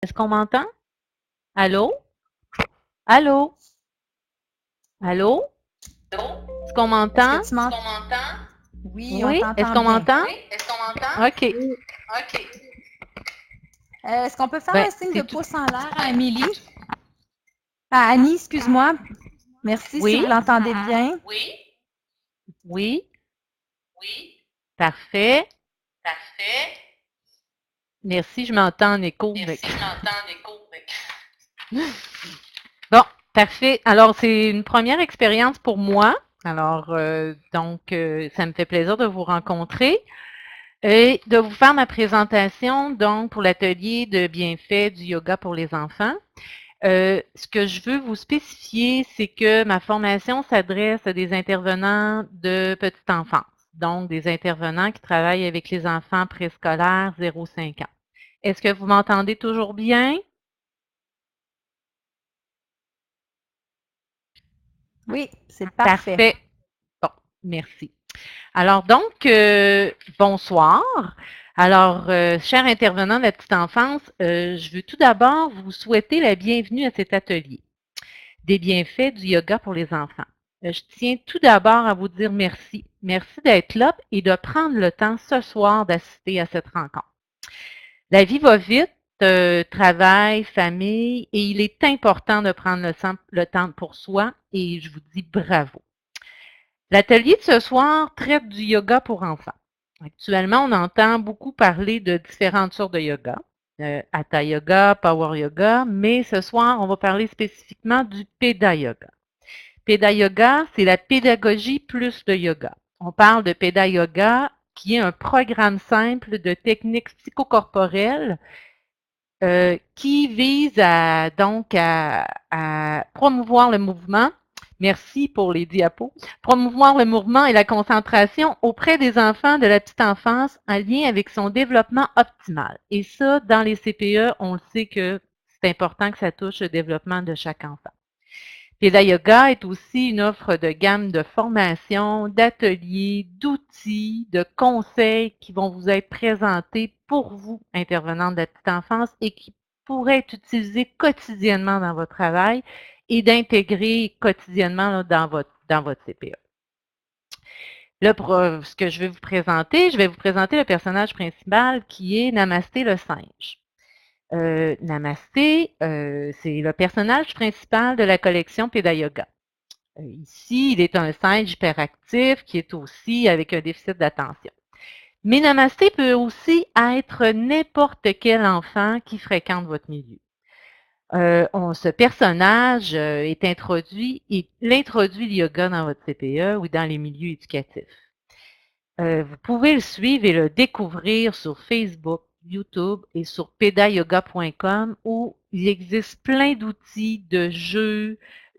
Est-ce qu'on m'entend? Allô? Allô? Allô? Est-ce qu'on Est-ce que m'entend? tu m'entends? Oui, on Oui? Est-ce t'entend qu'on bien. m'entend? OK. Oui. Est-ce qu'on peut faire Ben, un signe de c'est tout. pouce en l'air à Amélie? À Annie, excuse-moi. Merci si vous Oui? l'entendez bien. Oui? Parfait. Merci, je m'entends en écho. Bon, parfait. Alors, c'est une première expérience pour moi. Alors, ça me fait plaisir de vous rencontrer et de vous faire ma présentation, donc, pour l'atelier de bienfaits du yoga pour les enfants. Ce que je veux vous spécifier, c'est que ma formation s'adresse à des intervenants de petite enfance, donc des intervenants qui travaillent avec les enfants préscolaires 0-5 ans. Est-ce que vous m'entendez toujours bien? Oui, c'est parfait. Parfait. Bon, merci. Alors donc, bonsoir. Alors, chers intervenants de la petite enfance, je veux tout d'abord vous souhaiter la bienvenue à cet atelier des bienfaits du yoga pour les enfants. Je tiens tout d'abord à vous dire merci. Merci d'être là et de prendre le temps ce soir d'assister à cette rencontre. La vie va vite, travail, famille, et il est important de prendre le temps pour soi et je vous dis bravo. L'atelier de ce soir traite du yoga pour enfants. Actuellement, on entend beaucoup parler de différentes sortes de yoga, Hatha Yoga, Power Yoga, mais ce soir, on va parler spécifiquement du Peda Yoga. Peda Yoga, c'est la pédagogie plus le yoga. On parle de Peda Yoga, qui est un programme simple de techniques psychocorporelles qui vise à promouvoir le mouvement. Merci pour les diapos. Promouvoir le mouvement et la concentration auprès des enfants de la petite enfance en lien avec son développement optimal. Et ça, dans les CPE, on le sait que c'est important que ça touche le développement de chaque enfant. Peda Yoga est aussi une offre de gamme de formations, d'ateliers, d'outils, de conseils qui vont vous être présentés pour vous, intervenants de la petite enfance, et qui pourraient être utilisés quotidiennement dans votre travail et d'intégrer quotidiennement là, dans votre CPE. Là, pour ce que je vais vous présenter le personnage principal qui est Namasté le singe. Namasté, c'est le personnage principal de la collection Peda Yoga. Ici, il est un singe hyperactif qui est aussi avec un déficit d'attention. Mais Namasté peut aussi être n'importe quel enfant qui fréquente votre milieu. Ce personnage est introduit, il introduit le yoga dans votre CPE ou dans les milieux éducatifs. Vous pouvez le suivre et le découvrir sur Facebook, YouTube et sur pedayoga.com où il existe plein d'outils, de jeux,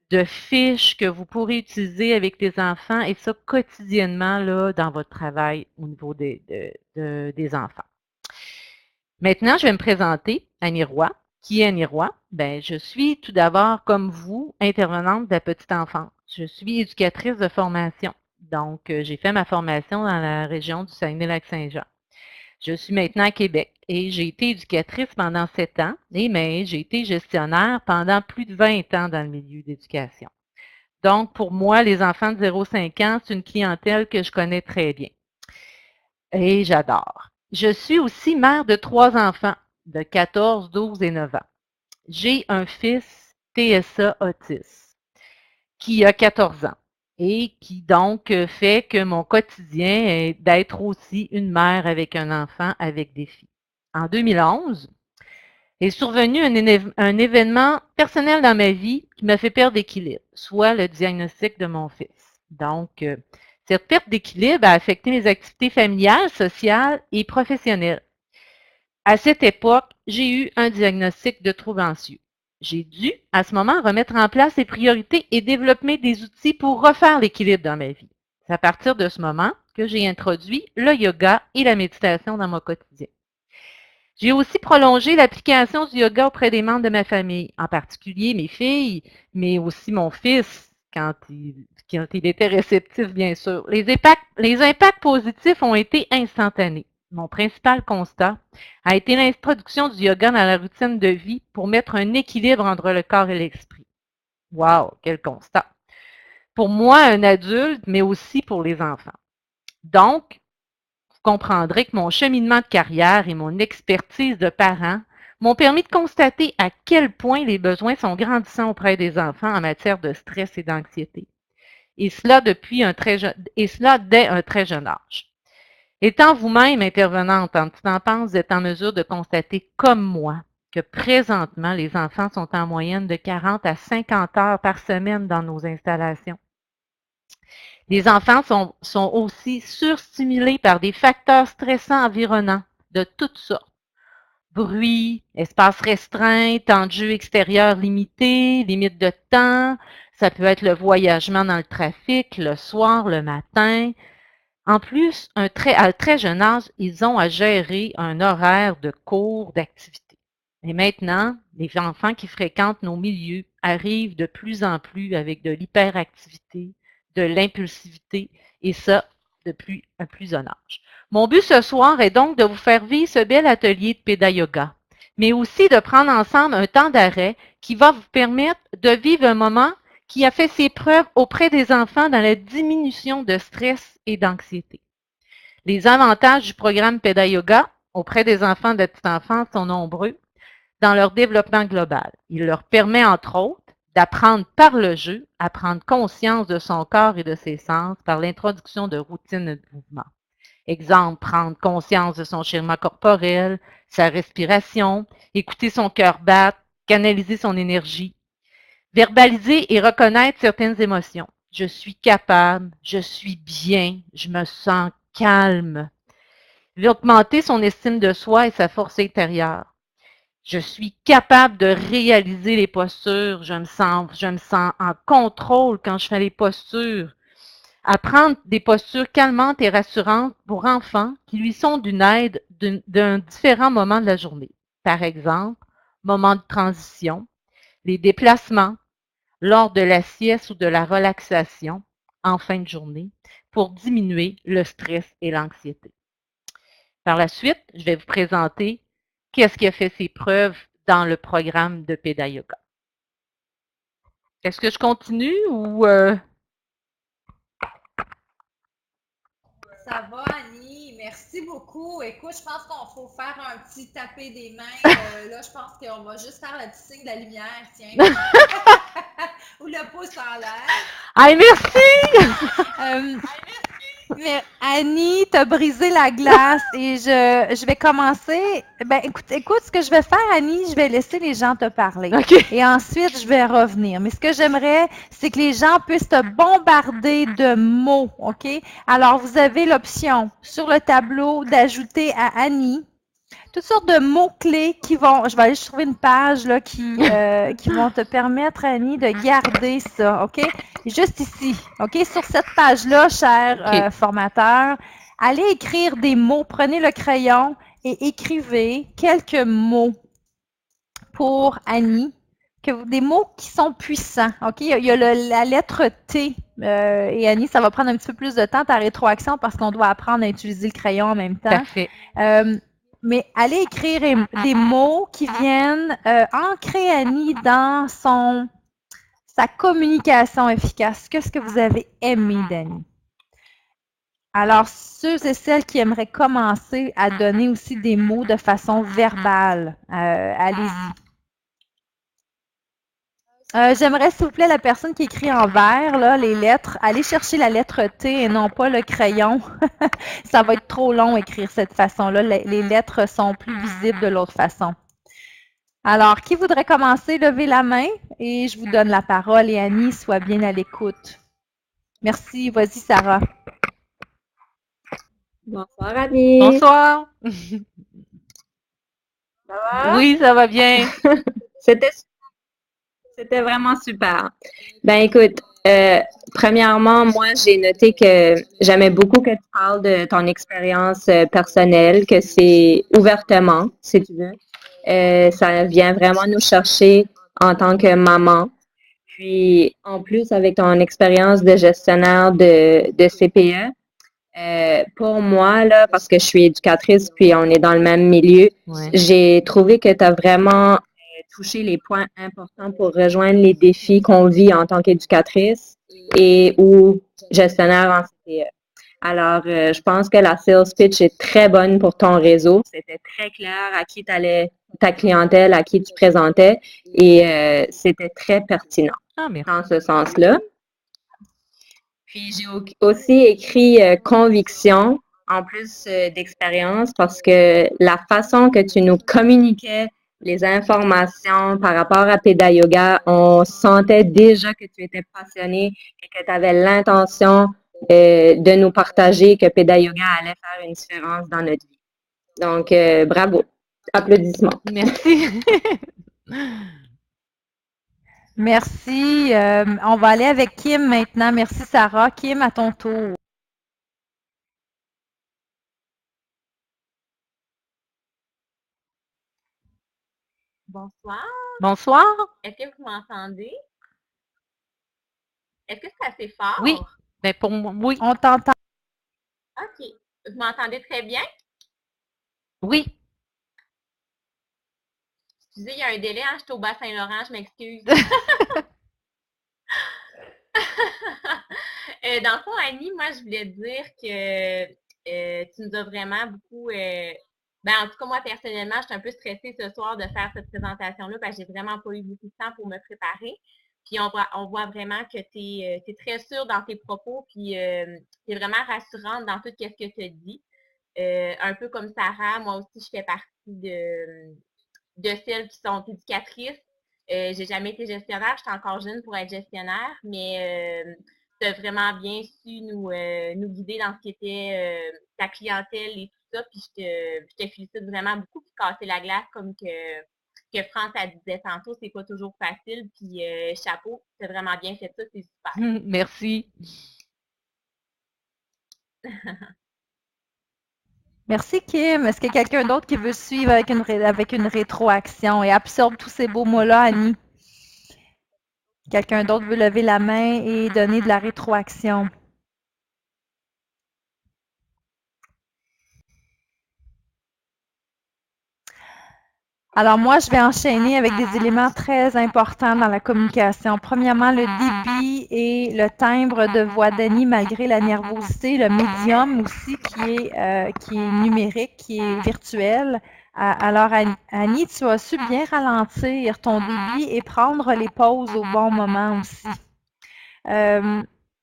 de fiches que vous pourrez utiliser avec les enfants et ça quotidiennement là, dans votre travail au niveau des enfants. Maintenant, je vais me présenter, Annie Roy. Qui est Annie Roy? Ben, je suis tout d'abord, comme vous, intervenante de la petite enfance. Je suis éducatrice de formation. Donc, j'ai fait ma formation dans la région du Saguenay-Lac-Saint-Jean. Je suis maintenant à Québec et j'ai été éducatrice pendant 7 ans, mais j'ai été gestionnaire pendant plus de 20 ans dans le milieu d'éducation. Donc, pour moi, les enfants de 0-5 ans, c'est une clientèle que je connais très bien et j'adore. Je suis aussi mère de 3 enfants de 14, 12 et 9 ans. J'ai un fils TSA autiste qui a 14 ans et qui donc fait que mon quotidien est d'être aussi une mère avec un enfant avec des filles. En 2011, est survenu un événement personnel dans ma vie qui m'a fait perdre l'équilibre, soit le diagnostic de mon fils. Donc, cette perte d'équilibre a affecté mes activités familiales, sociales et professionnelles. À cette époque, j'ai eu un diagnostic de trouble anxieux. J'ai dû, à ce moment, remettre en place les priorités et développer des outils pour refaire l'équilibre dans ma vie. C'est à partir de ce moment que j'ai introduit le yoga et la méditation dans mon quotidien. J'ai aussi prolongé l'application du yoga auprès des membres de ma famille, en particulier mes filles, mais aussi mon fils, quand il était réceptif, bien sûr. Les impacts positifs ont été instantanés. mon principal constat a été l'introduction du yoga dans la routine de vie pour mettre un équilibre entre le corps et l'esprit. Wow, quel constat! Pour moi, un adulte, mais aussi pour les enfants. Donc, vous comprendrez que mon cheminement de carrière et mon expertise de parent m'ont permis de constater à quel point les besoins sont grandissants auprès des enfants en matière de stress et d'anxiété. Et cela dès un très jeune âge. Étant vous-même intervenante en petite enfance, vous êtes en mesure de constater, comme moi, que présentement, les enfants sont en moyenne de 40 à 50 heures par semaine dans nos installations. Les enfants sont aussi surstimulés par des facteurs stressants environnants de toutes sortes. Bruit, espace restreint, temps de jeu extérieur limité, limite de temps, ça peut être le voyagement dans le trafic, le soir, le matin. En plus, à un très jeune âge, ils ont à gérer un horaire de cours, d'activités. Et maintenant, les enfants qui fréquentent nos milieux arrivent de plus en plus avec de l'hyperactivité, de l'impulsivité, et ça depuis un plus jeune âge. Mon but ce soir est donc de vous faire vivre ce bel atelier de Péda Yoga, mais aussi de prendre ensemble un temps d'arrêt qui va vous permettre de vivre un moment qui a fait ses preuves auprès des enfants dans la diminution de stress et d'anxiété. Les avantages du programme Péda Yoga auprès des enfants de petite enfance sont nombreux dans leur développement global. Il leur permet, entre autres, d'apprendre par le jeu à prendre conscience de son corps et de ses sens par l'introduction de routines de mouvement. Exemple, prendre conscience de son schéma corporel, sa respiration, écouter son cœur battre, canaliser son énergie, verbaliser et reconnaître certaines émotions. Je suis capable, je suis bien, je me sens calme. Augmenter son estime de soi et sa force intérieure. Je suis capable de réaliser les postures. Je me sens en contrôle quand je fais les postures. Apprendre des postures calmantes et rassurantes pour enfants qui lui sont d'une aide d'un différent moment de la journée. Par exemple, moment de transition, les déplacements, lors de la sieste ou de la relaxation en fin de journée pour diminuer le stress et l'anxiété. Par la suite, je vais vous présenter qu'est-ce qui a fait ses preuves dans le programme de Péda Yoga. Est-ce que je continue ou... Ça va, Annie. Merci beaucoup. Écoute, je pense qu'on faut faire un petit taper des mains. Là, je pense qu'on va juste faire le petit signe de la lumière, tiens. Ou le pouce en l'air. Aïe, merci! Mais Annie, t'as brisé la glace et je vais commencer. Ben, écoute, ce que je vais faire, Annie, je vais laisser les gens te parler. Okay. Et ensuite, je vais revenir. Mais ce que j'aimerais, c'est que les gens puissent te bombarder de mots, OK? Alors, vous avez l'option sur le tableau d'ajouter à Annie toutes sortes de mots-clés qui vont, je vais aller trouver une page là, qui vont te permettre, Annie, de garder ça, OK? Juste ici, OK? Sur cette page-là, cher formateur, allez écrire des mots. Prenez le crayon et écrivez quelques mots pour Annie. Des mots qui sont puissants, OK? Il y a la lettre T. Et Annie, ça va prendre un petit peu plus de temps, ta rétroaction, parce qu'on doit apprendre à utiliser le crayon en même temps. Parfait. Mais allez écrire des mots qui viennent ancrer Annie dans sa communication efficace. Qu'est-ce que vous avez aimé d'Annie? Alors, ceux et celles qui aimeraient commencer à donner aussi des mots de façon verbale, allez-y. J'aimerais, s'il vous plaît, la personne qui écrit en vert, là, les lettres, allez chercher la lettre T et non pas le crayon. Ça va être trop long écrire cette façon-là. Les lettres sont plus visibles de l'autre façon. Alors, qui voudrait commencer? Levez la main et je vous donne la parole. Et Annie, sois bien à l'écoute. Merci. Vas-y, Sarah. Bonsoir, Annie. Bonsoir. Ça va? Oui, ça va bien. C'était vraiment super. Ben écoute, premièrement, moi, j'ai noté que j'aimais beaucoup que tu parles de ton expérience personnelle, que c'est ouvertement, si tu veux. Ça vient vraiment nous chercher en tant que maman. Puis, en plus, avec ton expérience de gestionnaire de CPE, Pour moi, là, parce que je suis éducatrice puis on est dans le même milieu, Ouais. j'ai trouvé que tu as vraiment touché les points importants pour rejoindre les défis qu'on vit en tant qu'éducatrice et ou gestionnaire en CPE. Alors, je pense que la sales pitch est très bonne pour ton réseau. C'était très clair à qui t'allais, ta clientèle, à qui tu présentais et c'était très pertinent Ah, merci. dans ce sens-là. Puis j'ai aussi écrit conviction en plus d'expérience parce que la façon que tu nous communiquais les informations par rapport à Peda Yoga, on sentait déjà que tu étais passionné et que tu avais l'intention de nous partager que Peda Yoga allait faire une différence dans notre vie. Donc, bravo. Applaudissements. Merci. Merci. On va aller avec Kim maintenant. Merci, Sarah. Kim, à ton tour. Bonsoir. Bonsoir. Est-ce que vous m'entendez? Est-ce que c'est assez fort? Oui. Ben pour moi, oui. On t'entend. OK. Vous m'entendez très bien? Oui. Excusez, il y a un délai, hein, j'étais au Bas-Saint-Laurent, je m'excuse. Dans le fond, Annie, moi, je voulais te dire que tu nous as vraiment beaucoup... en tout cas, moi, personnellement, je suis un peu stressée ce soir de faire cette présentation-là parce que j'ai vraiment pas eu beaucoup de temps pour me préparer. Puis on voit vraiment que tu es très sûre dans tes propos, puis tu es vraiment rassurante dans tout ce que tu as dit. Un peu comme Sarah, moi aussi, je fais partie de celles qui sont éducatrices. J'ai jamais été gestionnaire, j'étais encore jeune pour être gestionnaire, mais tu as vraiment bien su nous guider dans ce qui était ta clientèle et tout ça. Puis je te félicite vraiment beaucoup pour casser la glace comme que France a disait tantôt, c'est pas toujours facile. Puis chapeau, tu as vraiment bien fait ça, c'est super. Merci. Merci, Kim. Est-ce qu'il y a quelqu'un d'autre qui veut suivre avec une rétroaction et absorbe tous ces beaux mots-là, Annie? Quelqu'un d'autre veut lever la main et donner de la rétroaction? Alors moi, je vais enchaîner avec des éléments très importants dans la communication. Premièrement, le débit et le timbre de voix d'Annie malgré la nervosité, le médium aussi qui est numérique, qui est virtuel. Alors Annie, tu as su bien ralentir ton débit et prendre les pauses au bon moment aussi.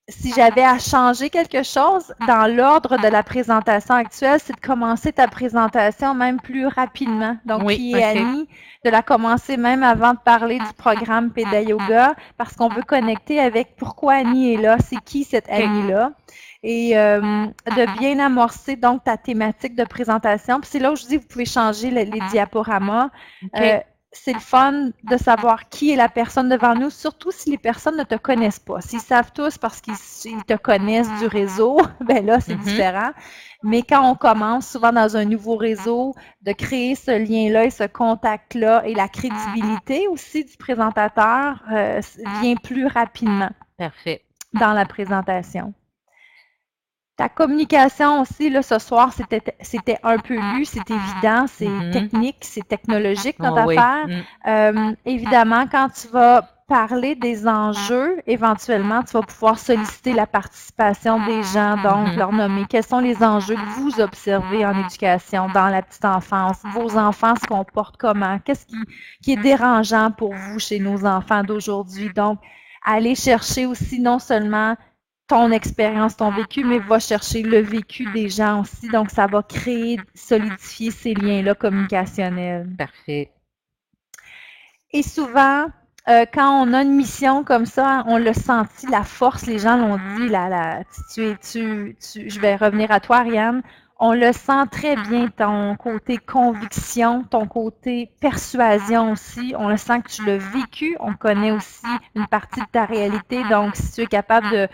Si j'avais à changer quelque chose dans l'ordre de la présentation actuelle, c'est de commencer ta présentation même plus rapidement. Donc, Oui, qui est Annie, de la commencer même avant de parler du programme Peda Yoga, parce qu'on veut connecter avec pourquoi Annie est là, c'est qui cette Annie-là. Et de bien amorcer donc ta thématique de présentation. Puis c'est là où je dis, vous pouvez changer les diaporamas. C'est le fun de savoir qui est la personne devant nous, surtout si les personnes ne te connaissent pas. S'ils savent tous parce qu'ils te connaissent du réseau, ben là, c'est différent. Mais quand on commence, souvent dans un nouveau réseau, de créer ce lien-là et ce contact-là et la crédibilité aussi du présentateur vient plus rapidement. Parfait. Dans la présentation. Ta communication aussi, là, ce soir, c'était un peu lu, c'est évident, c'est technique, c'est technologique notre affaire. Évidemment, quand tu vas parler des enjeux, éventuellement, tu vas pouvoir solliciter la participation des gens, donc leur nommer quels sont les enjeux que vous observez en éducation dans la petite enfance. Vos enfants se comportent comment? Qu'est-ce qui est dérangeant pour vous chez nos enfants d'aujourd'hui? Donc, aller chercher aussi non seulement ton expérience, ton vécu, mais va chercher le vécu des gens aussi. Donc, ça va créer, solidifier ces liens-là communicationnels. Parfait. Et souvent, quand on a une mission comme ça, on l'a senti, la force, les gens l'ont dit, je vais revenir à toi, Ariane, on le sent très bien, ton côté conviction, ton côté persuasion aussi. On le sent que tu l'as vécu. On connaît aussi une partie de ta réalité. Donc, si tu es capable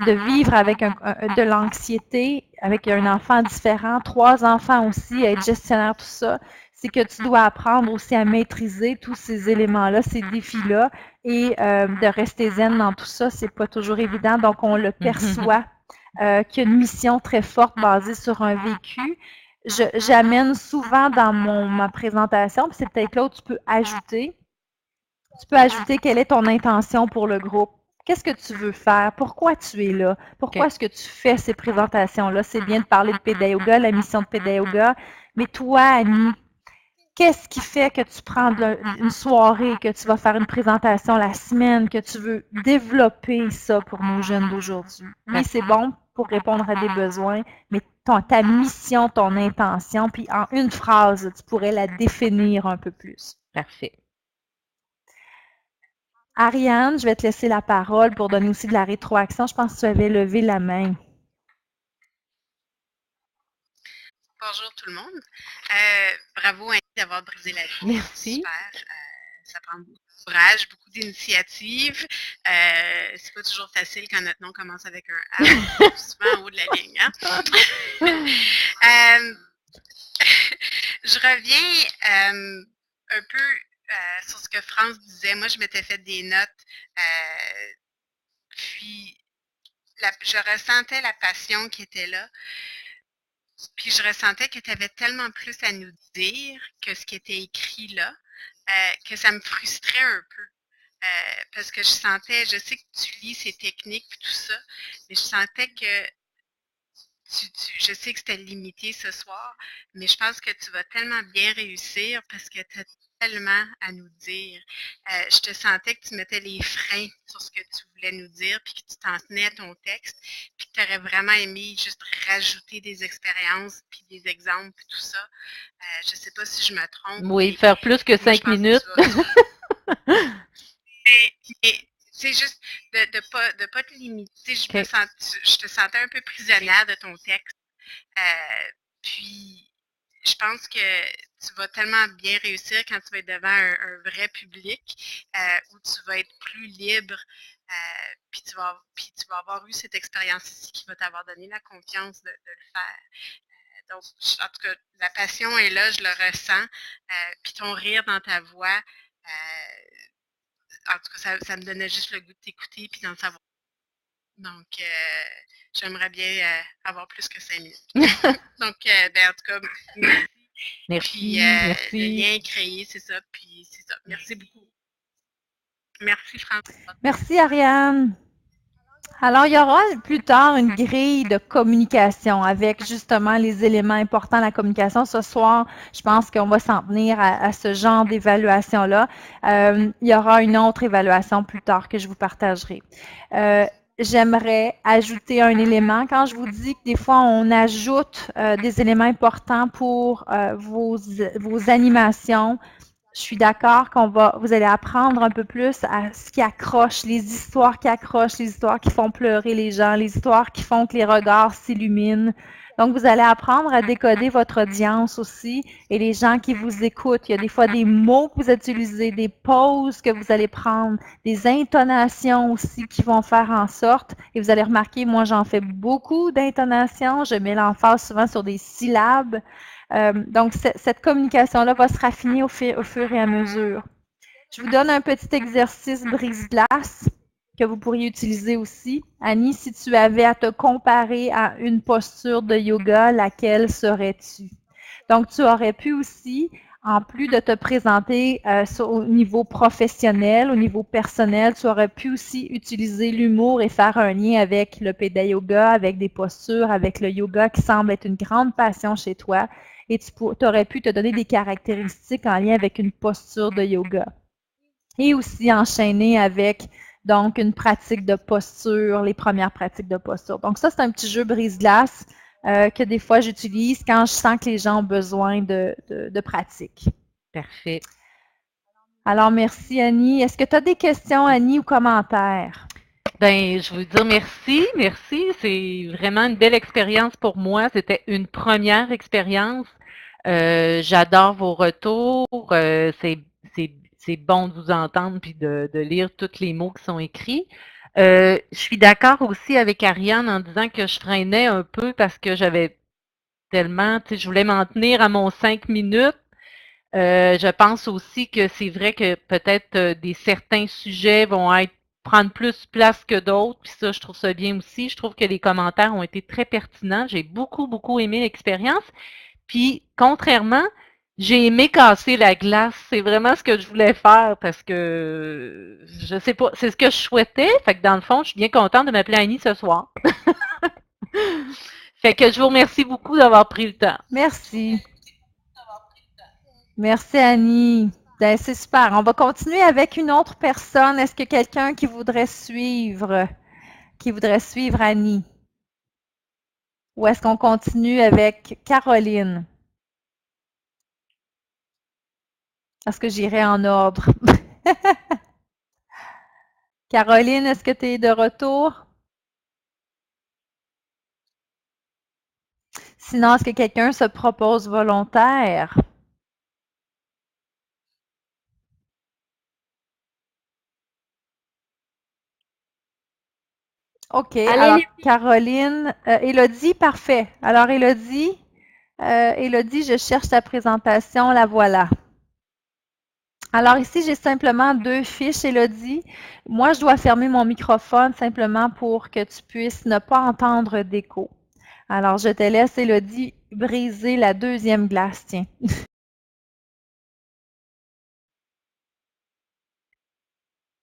de vivre avec de l'anxiété, avec un enfant différent, 3 enfants aussi, être gestionnaire, tout ça, c'est que tu dois apprendre aussi à maîtriser tous ces éléments-là, ces défis-là, et de rester zen dans tout ça, c'est pas toujours évident, donc on le perçoit qui a une mission très forte basée sur un vécu, j'amène souvent dans ma présentation, puis c'est peut-être là où tu peux ajouter. Tu peux ajouter quelle est ton intention pour le groupe. Qu'est-ce que tu veux faire? Pourquoi tu es là? Pourquoi est-ce que tu fais ces présentations-là? C'est bien de parler de Péda Yoga, la mission de Péda Yoga, mais toi, Annie, qu'est-ce qui fait que tu prends une soirée, que tu vas faire une présentation la semaine, que tu veux développer ça pour nos jeunes d'aujourd'hui? Oui, c'est bon pour répondre à des besoins, mais ta mission, ton intention, puis en une phrase, tu pourrais la définir un peu plus. Parfait. Ariane, je vais te laisser la parole pour donner aussi de la rétroaction. Je pense que tu avais levé la main. Bonjour tout le monde. Bravo Annie d'avoir brisé la vie. Merci. Super. Ça prend beaucoup de courage, beaucoup d'initiatives. C'est pas toujours facile quand notre nom commence avec un A, souvent en haut de la ligne. Hein? Je reviens un peu sur ce que France disait. Moi, je m'étais fait des notes, puis je ressentais la passion qui était là. Puis je ressentais que tu avais tellement plus à nous dire que ce qui était écrit là, que ça me frustrait un peu. Parce que je sais que tu lis ces techniques et tout ça, mais je sentais que je sais que c'était limité ce soir, mais je pense que tu vas tellement bien réussir parce que tu as tellement à nous dire. Je te sentais que tu mettais les freins sur ce que tu voulais nous dire, puis que tu t'en tenais à ton texte, puis que tu aurais vraiment aimé juste rajouter des expériences, puis des exemples, puis tout ça. Je ne sais pas si je me trompe. Oui, faire plus que 5 minutes. Mais c'est juste de pas te limiter. Je te sentais un peu prisonnière de ton texte. Puis, je pense que tu vas tellement bien réussir quand tu vas être devant un vrai public, où tu vas être plus libre, puis tu vas avoir eu cette expérience ici qui va t'avoir donné la confiance de le faire. Donc, en tout cas, la passion est là, je le ressens. Puis ton rire dans ta voix, en tout cas, ça me donnait juste le goût de t'écouter puis d'en savoir. Donc, j'aimerais bien avoir plus que 5 minutes. Donc, en tout cas, merci. Puis, merci. le lien est créé, c'est ça. Puis, c'est ça. Merci beaucoup. Merci, François. Merci, Ariane. Alors, il y aura plus tard une grille de communication avec justement les éléments importants de la communication. Ce soir, je pense qu'on va s'en tenir à ce genre d'évaluation-là. Il y aura une autre évaluation plus tard que je vous partagerai. J'aimerais ajouter un élément. Quand je vous dis que des fois, on ajoute des éléments importants pour vos animations, je suis d'accord vous allez apprendre un peu plus à ce qui accroche, les histoires qui accrochent, les histoires qui font pleurer les gens, les histoires qui font que les regards s'illuminent. Donc, vous allez apprendre à décoder votre audience aussi et les gens qui vous écoutent. Il y a des fois des mots que vous utilisez, des pauses que vous allez prendre, des intonations aussi qui vont faire en sorte, et vous allez remarquer, moi j'en fais beaucoup d'intonations, je mets l'emphase souvent sur des syllabes. Donc, cette communication-là va se raffiner au fur et à mesure. Je vous donne un petit exercice brise-glace que vous pourriez utiliser aussi. Annie, si tu avais à te comparer à une posture de yoga, laquelle serais-tu? Donc, tu aurais pu aussi, en plus de te présenter au niveau professionnel, au niveau personnel, tu aurais pu aussi utiliser l'humour et faire un lien avec le Péda Yoga, avec des postures, avec le yoga qui semble être une grande passion chez toi. Et tu aurais pu te donner des caractéristiques en lien avec une posture de yoga. Et aussi enchaîner avec donc une pratique de posture, les premières pratiques de posture. Donc ça, c'est un petit jeu brise-glace que des fois j'utilise quand je sens que les gens ont besoin de pratique. Parfait. Alors, merci Annie. Est-ce que tu as des questions, Annie, ou commentaires? Ben, je veux dire merci. C'est vraiment une belle expérience pour moi. C'était une première expérience. J'adore vos retours. C'est bon de vous entendre puis de lire tous les mots qui sont écrits. Je suis d'accord aussi avec Ariane en disant que je freinais un peu parce que j'avais tellement, je voulais m'en tenir à mon 5 minutes. Je pense aussi que c'est vrai que peut-être certains sujets vont être prendre plus place que d'autres, puis ça, je trouve ça bien aussi. Je trouve que les commentaires ont été très pertinents. J'ai beaucoup, beaucoup aimé l'expérience. Puis, contrairement, j'ai aimé casser la glace. C'est vraiment ce que je voulais faire parce que, je sais pas, c'est ce que je souhaitais. Fait que dans le fond, je suis bien contente de m'appeler Annie ce soir. Fait que je vous remercie beaucoup d'avoir pris le temps. Merci. Merci, Annie. Ben, c'est super. On va continuer avec une autre personne. Est-ce que quelqu'un qui voudrait suivre Annie? Ou est-ce qu'on continue avec Caroline? Est-ce que j'irai en ordre? Caroline, est-ce que tu es de retour? Sinon, est-ce que quelqu'un se propose volontaire? OK. Alors, Caroline, Élodie, parfait. Alors, Élodie, je cherche ta présentation, la voilà. Alors ici, j'ai simplement 2 fiches, Élodie. Moi, je dois fermer mon microphone simplement pour que tu puisses ne pas entendre d'écho. Alors, je te laisse, Élodie, briser la 2e glace, tiens.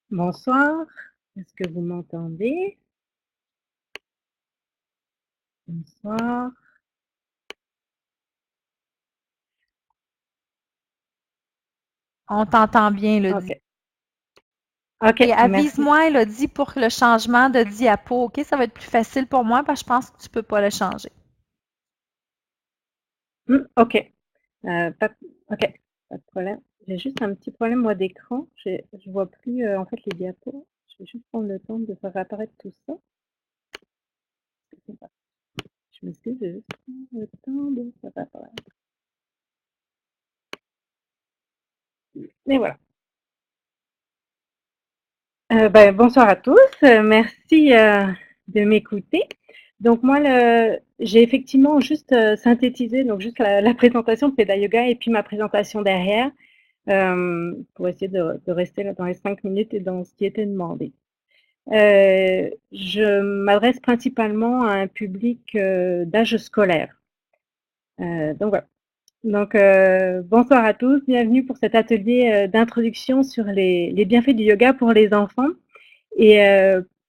Bonsoir, est-ce que vous m'entendez? Bonsoir. On t'entend bien, Élodie. OK. Et avise-moi, Élodie, pour le changement de diapo, OK? Ça va être plus facile pour moi parce que je pense que tu ne peux pas le changer. OK. Pas de problème. J'ai juste un petit problème, moi, d'écran. Je vois plus, en fait, les diapos. Je vais juste prendre le temps de faire apparaître tout ça. Je m'excuse, j'ai juste prendre le temps de faire apparaître. Et voilà. Bonsoir à tous. Merci de m'écouter. Donc moi, j'ai effectivement juste synthétisé donc juste la présentation de Peda Yoga et puis ma présentation derrière pour essayer de rester là dans les 5 minutes et dans ce qui était demandé. Je m'adresse principalement à un public d'âge scolaire. Donc voilà. Donc bonsoir à tous, bienvenue pour cet atelier d'introduction sur les bienfaits du yoga pour les enfants. Et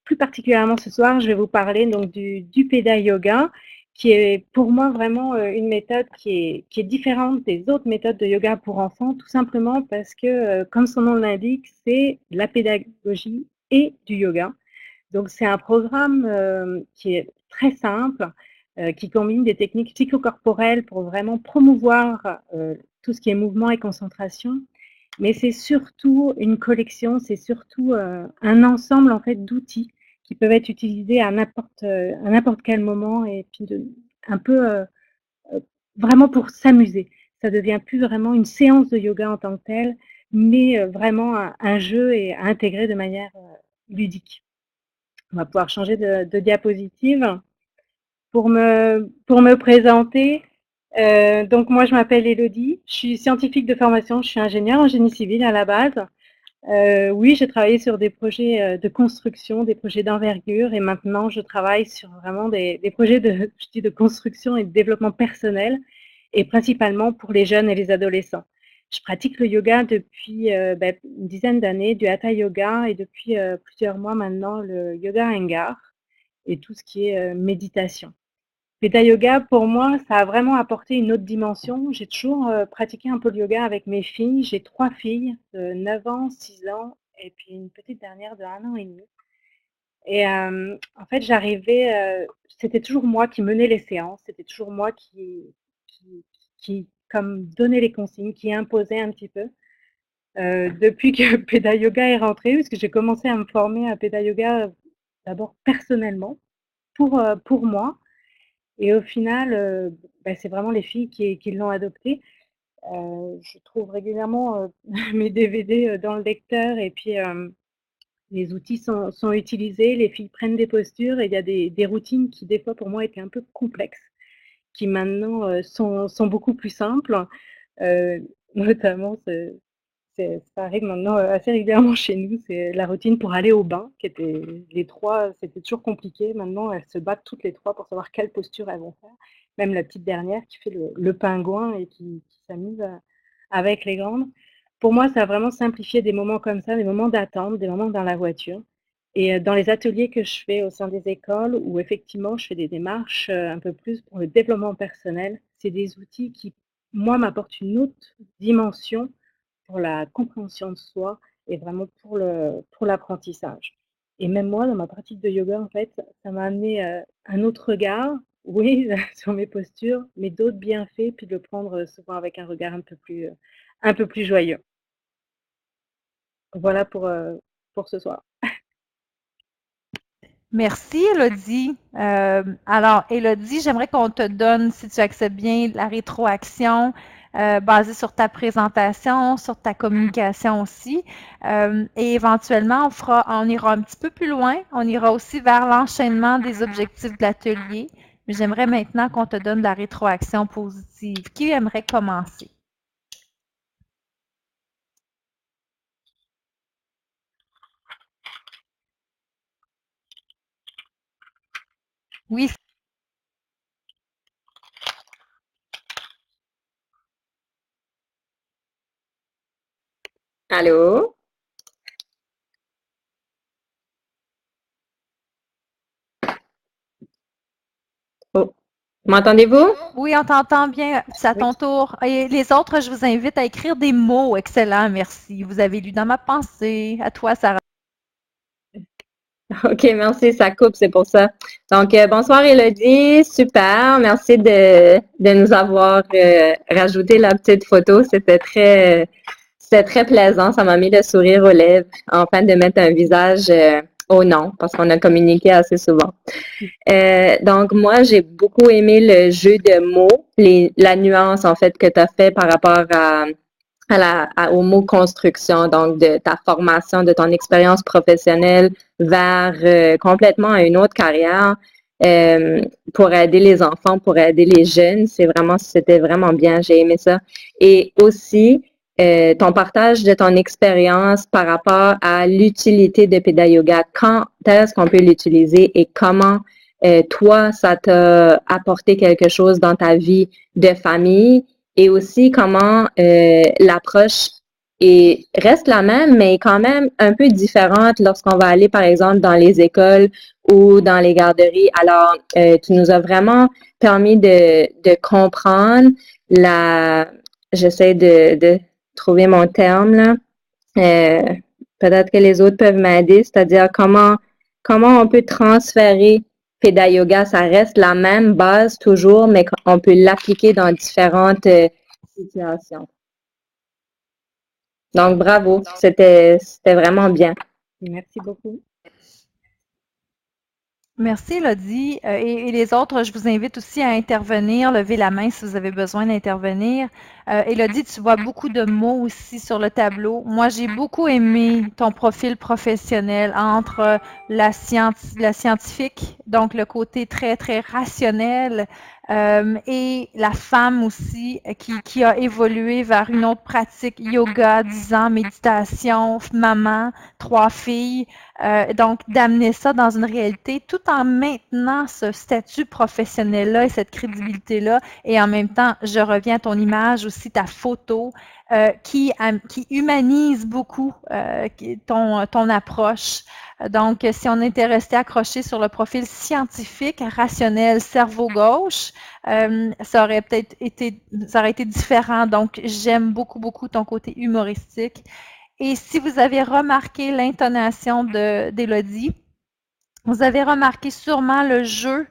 plus particulièrement ce soir, je vais vous parler donc du Peda Yoga, qui est pour moi vraiment une méthode qui est différente des autres méthodes de yoga pour enfants, tout simplement parce que, comme son nom l'indique, c'est de la pédagogie et du yoga. Donc c'est un programme qui est très simple, qui combine des techniques psychocorporelles pour vraiment promouvoir tout ce qui est mouvement et concentration. Mais c'est surtout une collection, c'est surtout un ensemble en fait d'outils qui peuvent être utilisés à n'importe quel moment et puis un peu vraiment pour s'amuser. Ça devient plus vraiment une séance de yoga en tant que telle, mais vraiment un jeu et à intégrer de manière ludique. On va pouvoir changer de diapositive. Pour me présenter, donc moi je m'appelle Élodie, je suis scientifique de formation, je suis ingénieure en génie civil à la base. Oui, j'ai travaillé sur des projets de construction, des projets d'envergure et maintenant je travaille sur vraiment des projets de construction et de développement personnel et principalement pour les jeunes et les adolescents. Je pratique le yoga depuis une dizaine d'années, du Hatha Yoga et depuis plusieurs mois maintenant le Yoga Iyengar et tout ce qui est méditation. Hatha Yoga, pour moi, ça a vraiment apporté une autre dimension. J'ai toujours pratiqué un peu le yoga avec mes filles. J'ai 3 filles de 9 ans, 6 ans et puis une petite dernière de 1 an et demi. Et en fait, c'était toujours moi qui menais les séances, c'était toujours moi qui comme donnait les consignes, qui imposait un petit peu. Depuis que Peda Yoga est rentré, parce que j'ai commencé à me former à Peda Yoga d'abord personnellement, pour moi. Et au final, c'est vraiment les filles qui l'ont adopté. Je trouve régulièrement mes DVD dans le lecteur et puis les outils sont utilisés, les filles prennent des postures et il y a des routines qui des fois pour moi étaient un peu complexes, qui maintenant sont beaucoup plus simples, notamment ça arrive maintenant assez régulièrement chez nous, c'est la routine pour aller au bain, qui était les 3, c'était toujours compliqué. Maintenant, elles se battent toutes les 3 pour savoir quelle posture elles vont faire. Même la petite dernière qui fait le pingouin et qui s'amuse avec les grandes. Pour moi, ça a vraiment simplifié des moments comme ça, des moments d'attente, des moments dans la voiture. Et dans les ateliers que je fais au sein des écoles, où effectivement je fais des démarches un peu plus pour le développement personnel, c'est des outils qui, moi, m'apportent une autre dimension pour la compréhension de soi et vraiment pour l'apprentissage. Et même moi, dans ma pratique de yoga, en fait, ça m'a amené un autre regard, oui, sur mes postures, mais d'autres bienfaits, puis de le prendre souvent avec un regard un peu plus joyeux. Voilà pour ce soir. Merci, Élodie. Alors, Élodie, j'aimerais qu'on te donne, si tu acceptes bien, la rétroaction basée sur ta présentation, sur ta communication aussi. Et éventuellement, on ira un petit peu plus loin. On ira aussi vers l'enchaînement des objectifs de l'atelier. Mais j'aimerais maintenant qu'on te donne la rétroaction positive. Qui aimerait commencer? Oui. Allô? Oh, m'entendez-vous? Oui, on t'entend bien. C'est à ton tour. Et les autres, je vous invite à écrire des mots. Excellent, merci. Vous avez lu dans ma pensée. À toi, Sarah. OK, merci, ça coupe, c'est pour ça. Donc, bonsoir Élodie, super, merci de nous avoir rajouté la petite photo, c'était très plaisant, ça m'a mis le sourire aux lèvres, enfin de mettre un visage au nom, parce qu'on a communiqué assez souvent. Donc, moi, j'ai beaucoup aimé le jeu de mots, la nuance en fait que tu as fait par rapport au mot construction, donc de ta formation, de ton expérience professionnelle vers complètement une autre carrière pour aider les enfants, pour aider les jeunes. C'était vraiment bien, j'ai aimé ça. Et aussi, ton partage de ton expérience par rapport à l'utilité de Peda Yoga. Quand est-ce qu'on peut l'utiliser et comment toi, ça t'a apporté quelque chose dans ta vie de famille et aussi comment l'approche reste la même, mais quand même un peu différente lorsqu'on va aller, par exemple, dans les écoles ou dans les garderies. Alors, tu nous as vraiment permis de comprendre j'essaie de trouver mon terme, là. Peut-être que les autres peuvent m'aider, c'est-à-dire comment on peut transférer Peda Yoga, ça reste la même base toujours, mais on peut l'appliquer dans différentes situations. Donc, bravo, c'était vraiment bien. Merci beaucoup. Merci, Élodie. Et les autres, je vous invite aussi à intervenir. Levez la main si vous avez besoin d'intervenir. Élodie, tu vois beaucoup de mots aussi sur le tableau. Moi, j'ai beaucoup aimé ton profil professionnel entre la scientifique, donc le côté très, très rationnel, et la femme aussi qui a évolué vers une autre pratique, yoga, 10 ans, méditation, maman, 3 filles. Donc, d'amener ça dans une réalité tout en maintenant ce statut professionnel-là et cette crédibilité-là. Et en même temps, je reviens à ton image aussi, ta photo, qui humanise beaucoup ton approche. Donc, si on était resté accroché sur le profil scientifique, rationnel, cerveau gauche, ça aurait été différent. Donc, j'aime beaucoup, beaucoup ton côté humoristique. Et si vous avez remarqué l'intonation d'Élodie, vous avez remarqué sûrement le jeu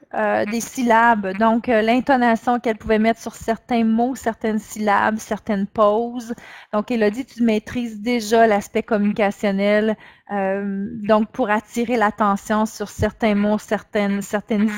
des syllabes, donc l'intonation qu'elle pouvait mettre sur certains mots, certaines syllabes, certaines pauses. Donc, Élodie, tu maîtrises déjà l'aspect communicationnel, donc pour attirer l'attention sur certains mots, certaines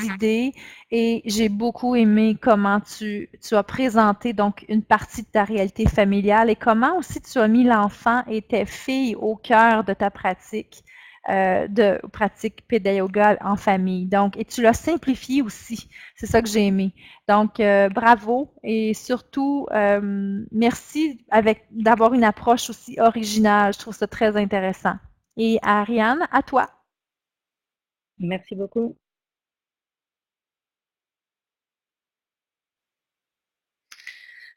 idées. Et j'ai beaucoup aimé comment tu as présenté donc une partie de ta réalité familiale et comment aussi tu as mis l'enfant et tes filles au cœur de ta pratique. de pratique Pitta Yoga en famille. Donc, et tu l'as simplifié aussi. C'est ça que j'ai aimé. Donc, bravo et surtout, merci d'avoir une approche aussi originale. Je trouve ça très intéressant. Et Ariane, à toi. Merci beaucoup.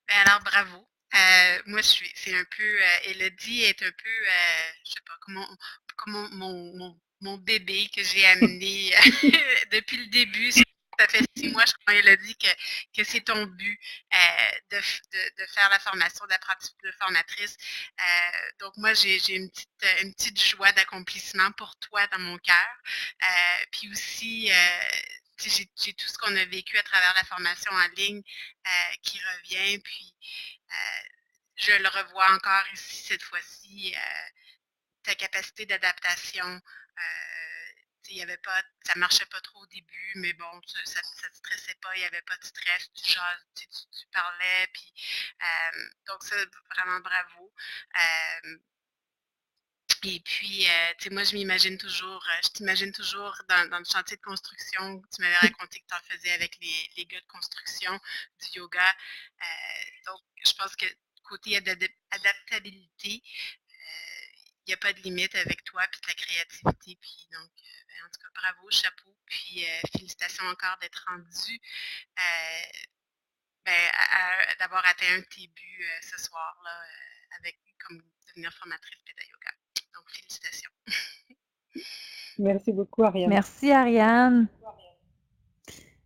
Alors, bravo. Moi, c'est un peu, Élodie est un peu, je sais pas, comment mon bébé que j'ai amené depuis le début. Ça fait 6 mois, je crois, Élodie, que c'est ton but de faire la formation d'apprenti de formatrice. Donc, moi, j'ai une petite joie d'accomplissement pour toi dans mon cœur. Puis aussi, j'ai tout ce qu'on a vécu à travers la formation en ligne qui revient. Puis, je le revois encore ici cette fois-ci, ta capacité d'adaptation. Il y avait pas, ça marchait pas trop au début, mais bon, ça te stressait pas, il n'y avait pas de stress, tu parlais, puis donc ça, vraiment bravo. Et puis, tu sais, moi, je t'imagine toujours dans le chantier de construction. Tu m'avais raconté que tu en faisais avec les gars de construction, du yoga. Donc, je pense que côté adaptabilité, il n'y a pas de limite avec toi puis ta créativité. Puis donc, en tout cas, bravo, chapeau. Puis, félicitations encore d'être rendu, d'avoir atteint un de tes buts ce soir-là, avec comme devenir formatrice Pitta Yoga. Donc, félicitations. Merci beaucoup, Ariane. Merci, Ariane.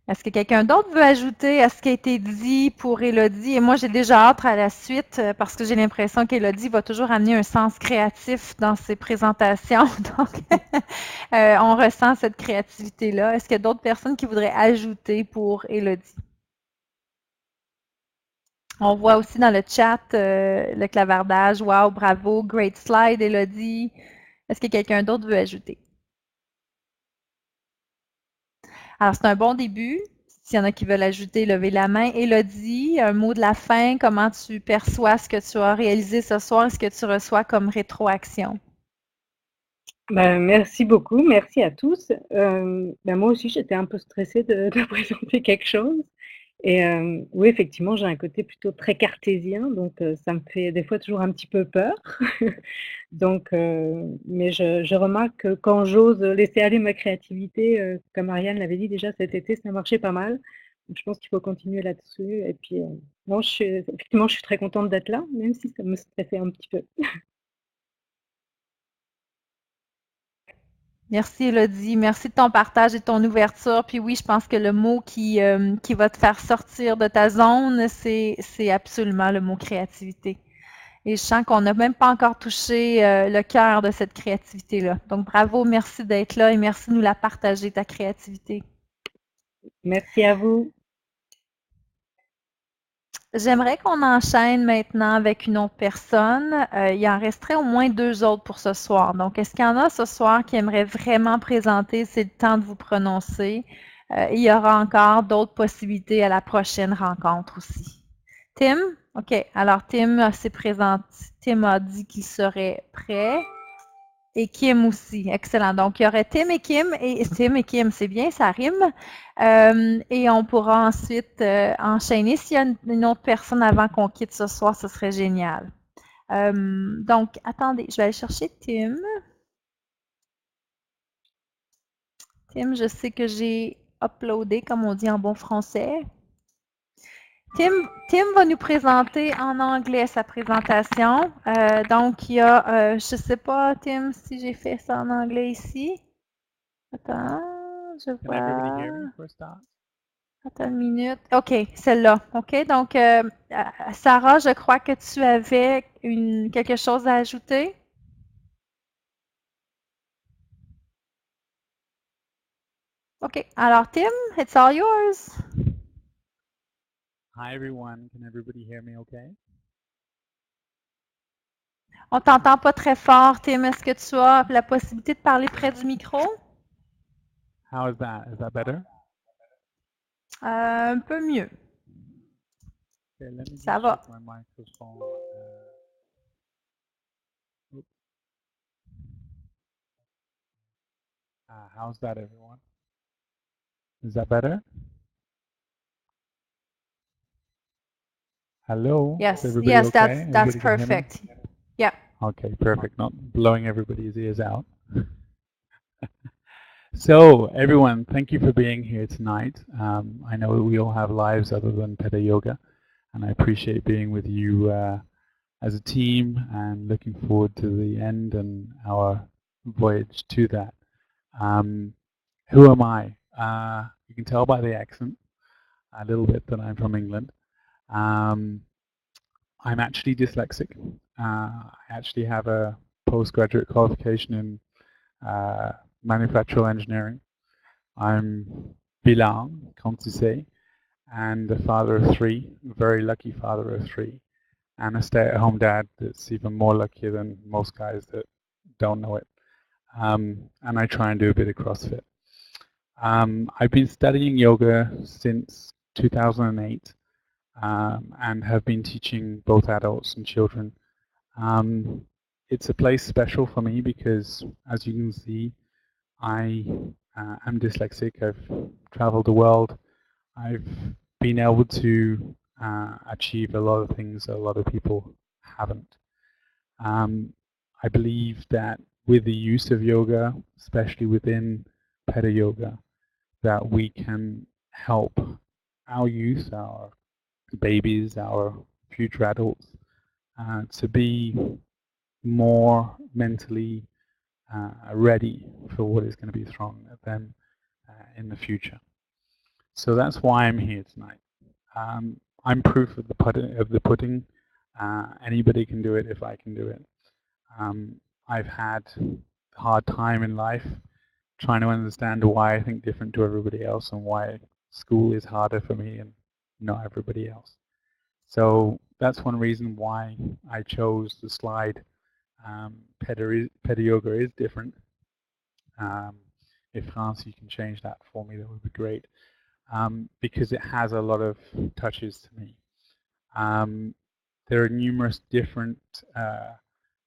Est-ce que quelqu'un d'autre veut ajouter à ce qui a été dit pour Élodie? Et moi, j'ai déjà hâte à la suite parce que j'ai l'impression qu'Élodie va toujours amener un sens créatif dans ses présentations. Donc, on ressent cette créativité-là. Est-ce qu'il y a d'autres personnes qui voudraient ajouter pour Élodie? On voit aussi dans le chat le clavardage. Wow, bravo, great slide, Élodie. Est-ce que quelqu'un d'autre veut ajouter? Alors, c'est un bon début. S'il y en a qui veulent ajouter, levez la main. Élodie, un mot de la fin. Comment tu perçois ce que tu as réalisé ce soir et ce que tu reçois comme rétroaction? Merci beaucoup, merci à tous. Moi aussi, j'étais un peu stressée de présenter quelque chose. Et oui, effectivement, j'ai un côté plutôt très cartésien, donc ça me fait des fois toujours un petit peu peur. Donc, mais je remarque que quand j'ose laisser aller ma créativité, comme Ariane l'avait dit déjà cet été, ça marchait pas mal. Donc je pense qu'il faut continuer là-dessus. Et puis, non, effectivement, je suis très contente d'être là, même si ça me stressait un petit peu. Merci, Élodie. Merci de ton partage et de ton ouverture. Puis oui, je pense que le mot qui va te faire sortir de ta zone, c'est absolument le mot créativité. Et je sens qu'on n'a même pas encore touché le cœur de cette créativité-là. Donc, bravo, merci d'être là et merci de nous la partager, ta créativité. Merci à vous. J'aimerais qu'on enchaîne maintenant avec une autre personne. Il en resterait au moins 2 autres pour ce soir. Donc, est-ce qu'il y en a ce soir qui aimerait vraiment présenter? C'est le temps de vous prononcer. Il y aura encore d'autres possibilités à la prochaine rencontre aussi. Tim? OK. Alors, Tim s'est présenté. Tim a dit qu'il serait prêt. Et Kim aussi. Excellent. Donc, il y aurait Tim et Kim, c'est bien, ça rime. Et on pourra ensuite enchaîner. S'il y a une autre personne avant qu'on quitte ce soir, ce serait génial. Donc, attendez, je vais aller chercher Tim. Tim, je sais que j'ai uploadé, comme on dit en bon français. Tim va nous présenter en anglais sa présentation. Donc, il y a, je ne sais pas, Tim, si j'ai fait ça en anglais ici. Attends, je vois. Attends une minute. OK, celle-là. OK, donc, Sarah, je crois que tu avais quelque chose à ajouter. OK, alors Tim, it's all yours. Hi everyone, can everybody hear me okay? On t'entend pas très fort, Tim. Est-ce que tu as la possibilité de parler près du micro? How is that? Is that better? Un peu mieux. Okay, let me Ça just va. check my microphone. Oops. How's that, everyone? Is that better? Hello? Yes, Is everybody yes, okay? that's Everybody can hear me? perfect. Yeah. Okay, perfect. Not blowing everybody's ears out. So, everyone, thank you for being here tonight. I know we all have lives other than Peta Yoga, and I appreciate being with you as a team and looking forward to the end and our voyage to that. Who am I? You can tell by the accent a little bit that I'm from England. I'm actually dyslexic. I actually have a postgraduate qualification in manufacturing engineering. I'm bilingue, comme tu sais, and a father of 3, a very lucky father of 3, and a stay-at-home dad that's even more luckier than most guys that don't know it. And I try and do a bit of CrossFit. I've been studying yoga since 2008 and have been teaching both adults and children. It's a place special for me because, as you can see, I am dyslexic. I've traveled the world. I've been able to achieve a lot of things that a lot of people haven't. I believe that with the use of yoga, especially within Peta Yoga, that we can help our youth, our babies, our future adults to be more mentally ready for what is going to be thrown at them in the future. So that's why I'm here tonight. I'm proof of the pudding. Anybody can do it if I can do it. I've had a hard time in life trying to understand why I think different to everybody else and why school is harder for me and not everybody else. So that's one reason why I chose the slide. Peta Yoga is different. If France, you can change that for me, that would be great. Because it has a lot of touches to me. There are numerous different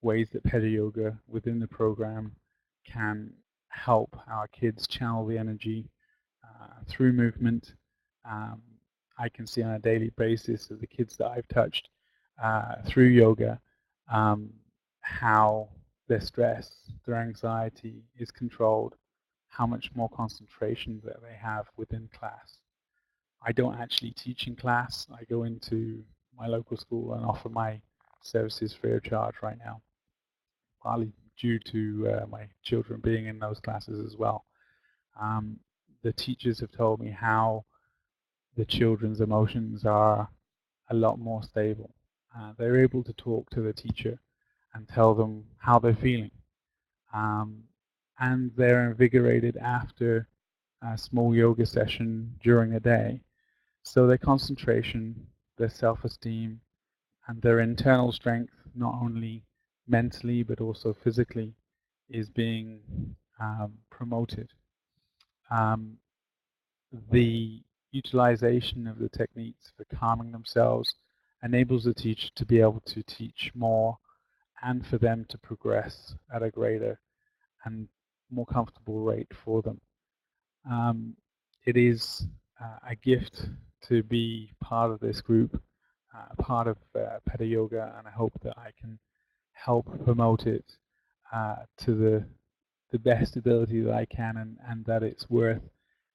ways that Peta Yoga within the program can help our kids channel the energy through movement. I can see on a daily basis of the kids that I've touched through yoga how their stress, their anxiety is controlled, how much more concentration that they have within class. I don't actually teach in class. I go into my local school and offer my services free of charge right now, partly due to my children being in those classes as well. The teachers have told me how the children's emotions are a lot more stable. They're able to talk to the teacher and tell them how they're feeling. And they're invigorated after a small yoga session during the day. So their concentration, their self-esteem, and their internal strength, not only mentally but also physically, is being promoted. The utilization of the techniques for calming themselves enables the teacher to be able to teach more and for them to progress at a greater and more comfortable rate for them. It is a gift to be part of this group, part of Peta Yoga, and I hope that I can help promote it to the best ability that I can, and that it's worth,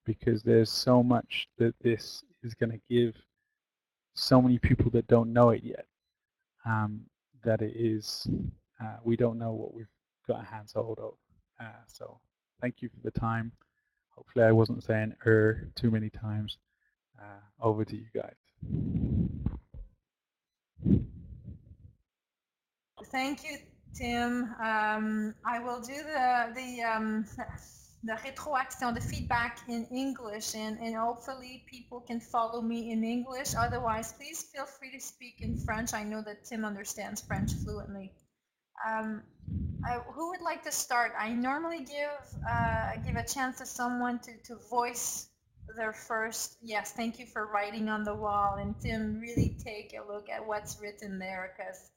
because there's so much that this is going to give so many people that don't know it yet, that it is, we don't know what we've got our hands hold of. So thank you for the time. Hopefully I wasn't saying too many times. Over to you guys. Thank you, Tim. I will do the retroaction, the feedback in English, and hopefully people can follow me in English. Otherwise, please feel free to speak in French. I know that Tim understands French fluently. Who would like to start? I normally give a chance to someone to voice their first. Yes, thank you for writing on the wall. And Tim, really take a look at what's written there, because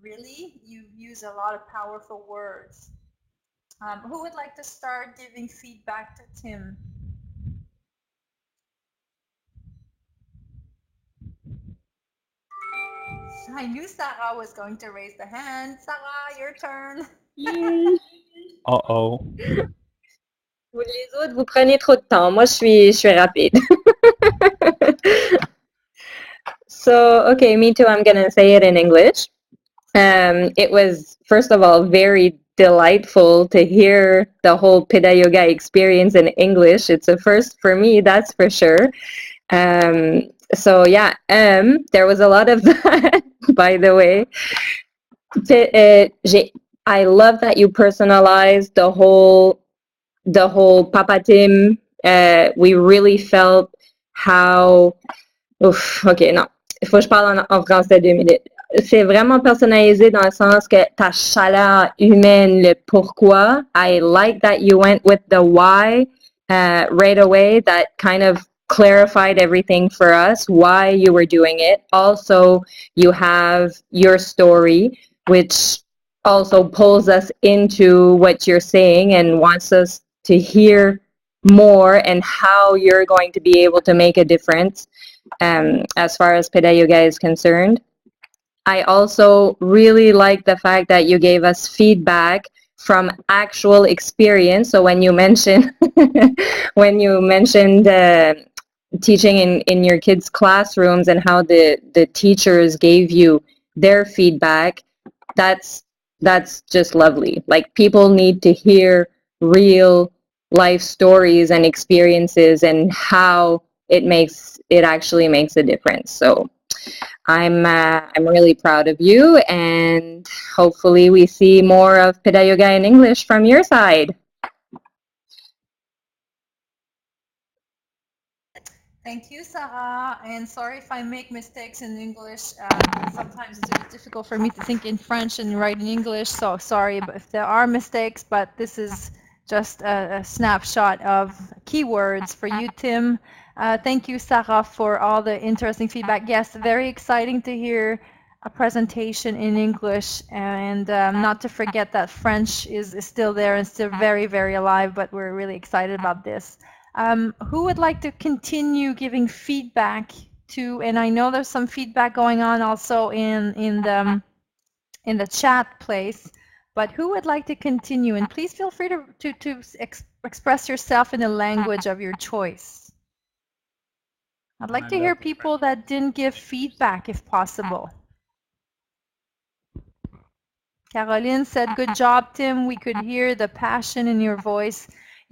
really, you use a lot of powerful words. Who would like to start giving feedback to Tim? I knew Sarah was going to raise the hand. Sarah, your turn. Uh-oh. Les autres, vous prenez trop de temps. Moi, je suis rapide. So, okay, me too. I'm going to say it in English. It was, first of all, very delightful to hear the whole Pitta Yoga experience in English. It's a first for me, that's for sure. So yeah, there was a lot of that, by the way. I love that you personalized the whole Papa Tim. We really felt how... Ouf, ok, non. Il faut que je parle en français 2 minutes. C'est vraiment personnalisé dans le sens que ta chaleur humaine, le pourquoi. I like that you went with the why right away. That kind of clarified everything for us, why you were doing it. Also, you have your story, which also pulls us into what you're saying and wants us to hear more and how you're going to be able to make a difference as far as Pitta Yoga is concerned. I also really like the fact that you gave us feedback from actual experience. So when you mentioned teaching in your kids' classrooms and how the teachers gave you their feedback, that's just lovely. Like, people need to hear real life stories and experiences and how it actually makes a difference. So I'm really proud of you, and hopefully we see more of Pitta Yoga in English from your side. Thank you, Sarah. And sorry if I make mistakes in English. Sometimes it's a bit difficult for me to think in French and write in English. So sorry if there are mistakes, but this is just a snapshot of keywords for you, Tim. Thank you, Sarah, for all the interesting feedback. Yes, very exciting to hear a presentation in English, and not to forget that French is still there and still very, very alive, but we're really excited about this. Who would like to continue giving feedback to, and I know there's some feedback going on also in the chat place, but who would like to continue? And please feel free to express yourself in the language of your choice. I'd like to hear people that didn't give feedback if possible. Caroline said, good job, Tim. We could hear the passion in your voice.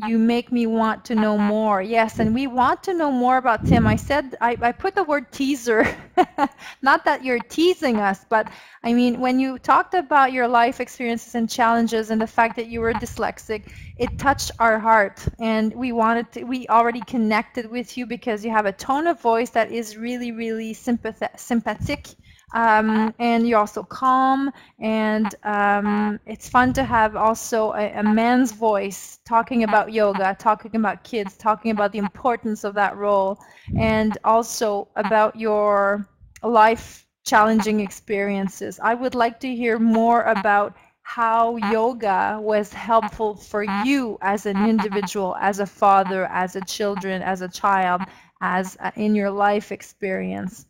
You make me want to know more. Yes, and we want to know more about Tim. I said, I put the word teaser. Not that you're teasing us, but I mean, when you talked about your life experiences and challenges and the fact that you were dyslexic, it touched our heart. And we already connected with you because you have a tone of voice that is really, really sympathetic. And you're also calm, and it's fun to have also a man's voice talking about yoga, talking about kids, talking about the importance of that role, and also about your life challenging experiences. I would like to hear more about how yoga was helpful for you as an individual, as a father, as a children, as a child, as in your life experience.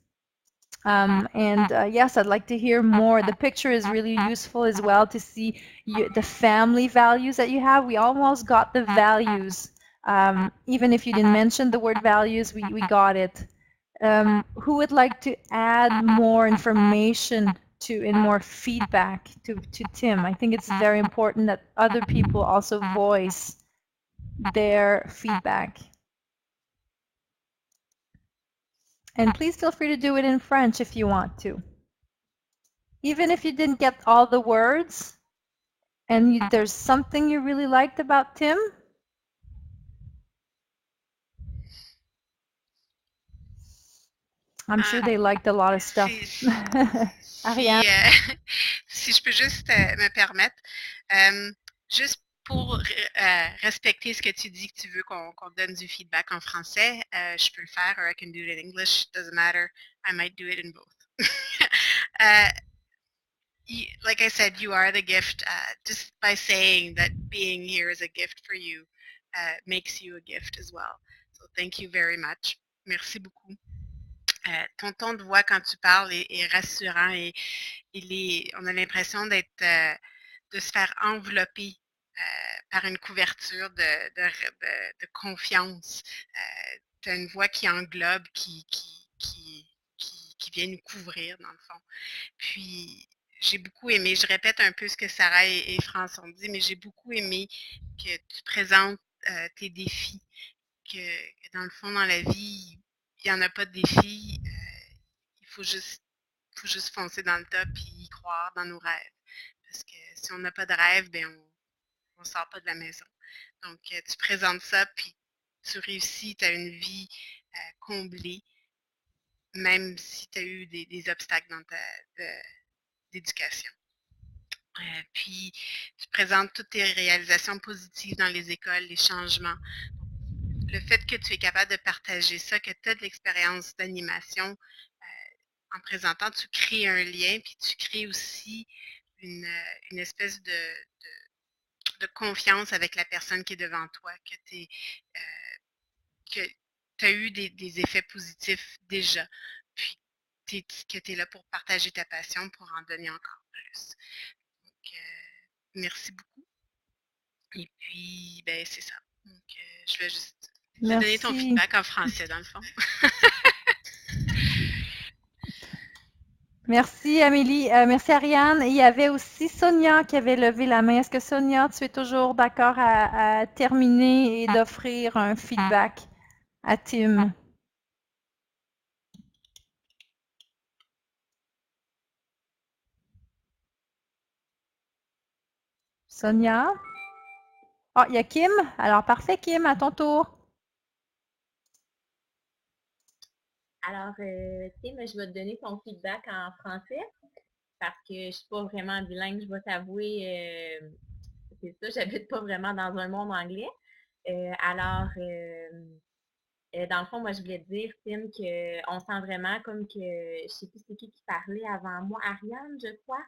Yes, I'd like to hear more. The picture is really useful as well to see the family values that you have. We almost got the values. Even if you didn't mention the word values, we got it. Who would like to add more information and more feedback to Tim? I think it's very important that other people also voice their feedback. And please feel free to do it in French if you want to. Even if you didn't get all the words and there's something you really liked about Tim. I'm sure they liked a lot of stuff. Ariane. Si je peux juste me permettre, juste pour respecter ce que tu dis, que tu veux qu'on donne du feedback en français, je peux le faire, or I can do it in English, doesn't matter. I might do it in both. like I said, you are the gift. Just by saying that being here is a gift for you makes you a gift as well. So thank you very much. Merci beaucoup. Ton ton de voix quand tu parles est rassurant et on a l'impression de se faire envelopper par une couverture de confiance. Tu as une voix qui englobe, qui vient nous couvrir, dans le fond. Puis, j'ai beaucoup aimé, je répète un peu ce que Sarah et France ont dit, mais j'ai beaucoup aimé que tu présentes tes défis, que dans le fond, dans la vie, il n'y en a pas de défis. Il faut juste foncer dans le tas et y croire dans nos rêves. Parce que si on n'a pas de rêve, ben on ne sort pas de la maison. Donc, tu présentes ça, puis tu réussis, tu as une vie comblée, même si tu as eu des obstacles dans ta d'éducation. Puis, tu présentes toutes tes réalisations positives dans les écoles, les changements. Le fait que tu es capable de partager ça, que tu as de l'expérience d'animation, en présentant, tu crées un lien, puis tu crées aussi une espèce de confiance avec la personne qui est devant toi, que tu as eu des effets positifs déjà, puis que tu es là pour partager ta passion, pour en donner encore plus. Donc, merci beaucoup. Et puis, ben, c'est ça. Donc, je vais juste donner ton feedback en français, dans le fond. Merci Amélie, merci Ariane. Il y avait aussi Sonia qui avait levé la main. Est-ce que Sonia, tu es toujours d'accord à terminer et d'offrir un feedback à Tim? Sonia? Oh, il y a Kim. Alors parfait Kim, à ton tour. Alors, Tim, je vais te donner ton feedback en français parce que je ne suis pas vraiment bilingue, je vais t'avouer. C'est ça, j'habite pas vraiment dans un monde anglais. Alors, dans le fond, moi, je voulais te dire, Tim, qu'on sent vraiment comme que, je sais plus c'est qui parlait avant moi, Ariane, je crois.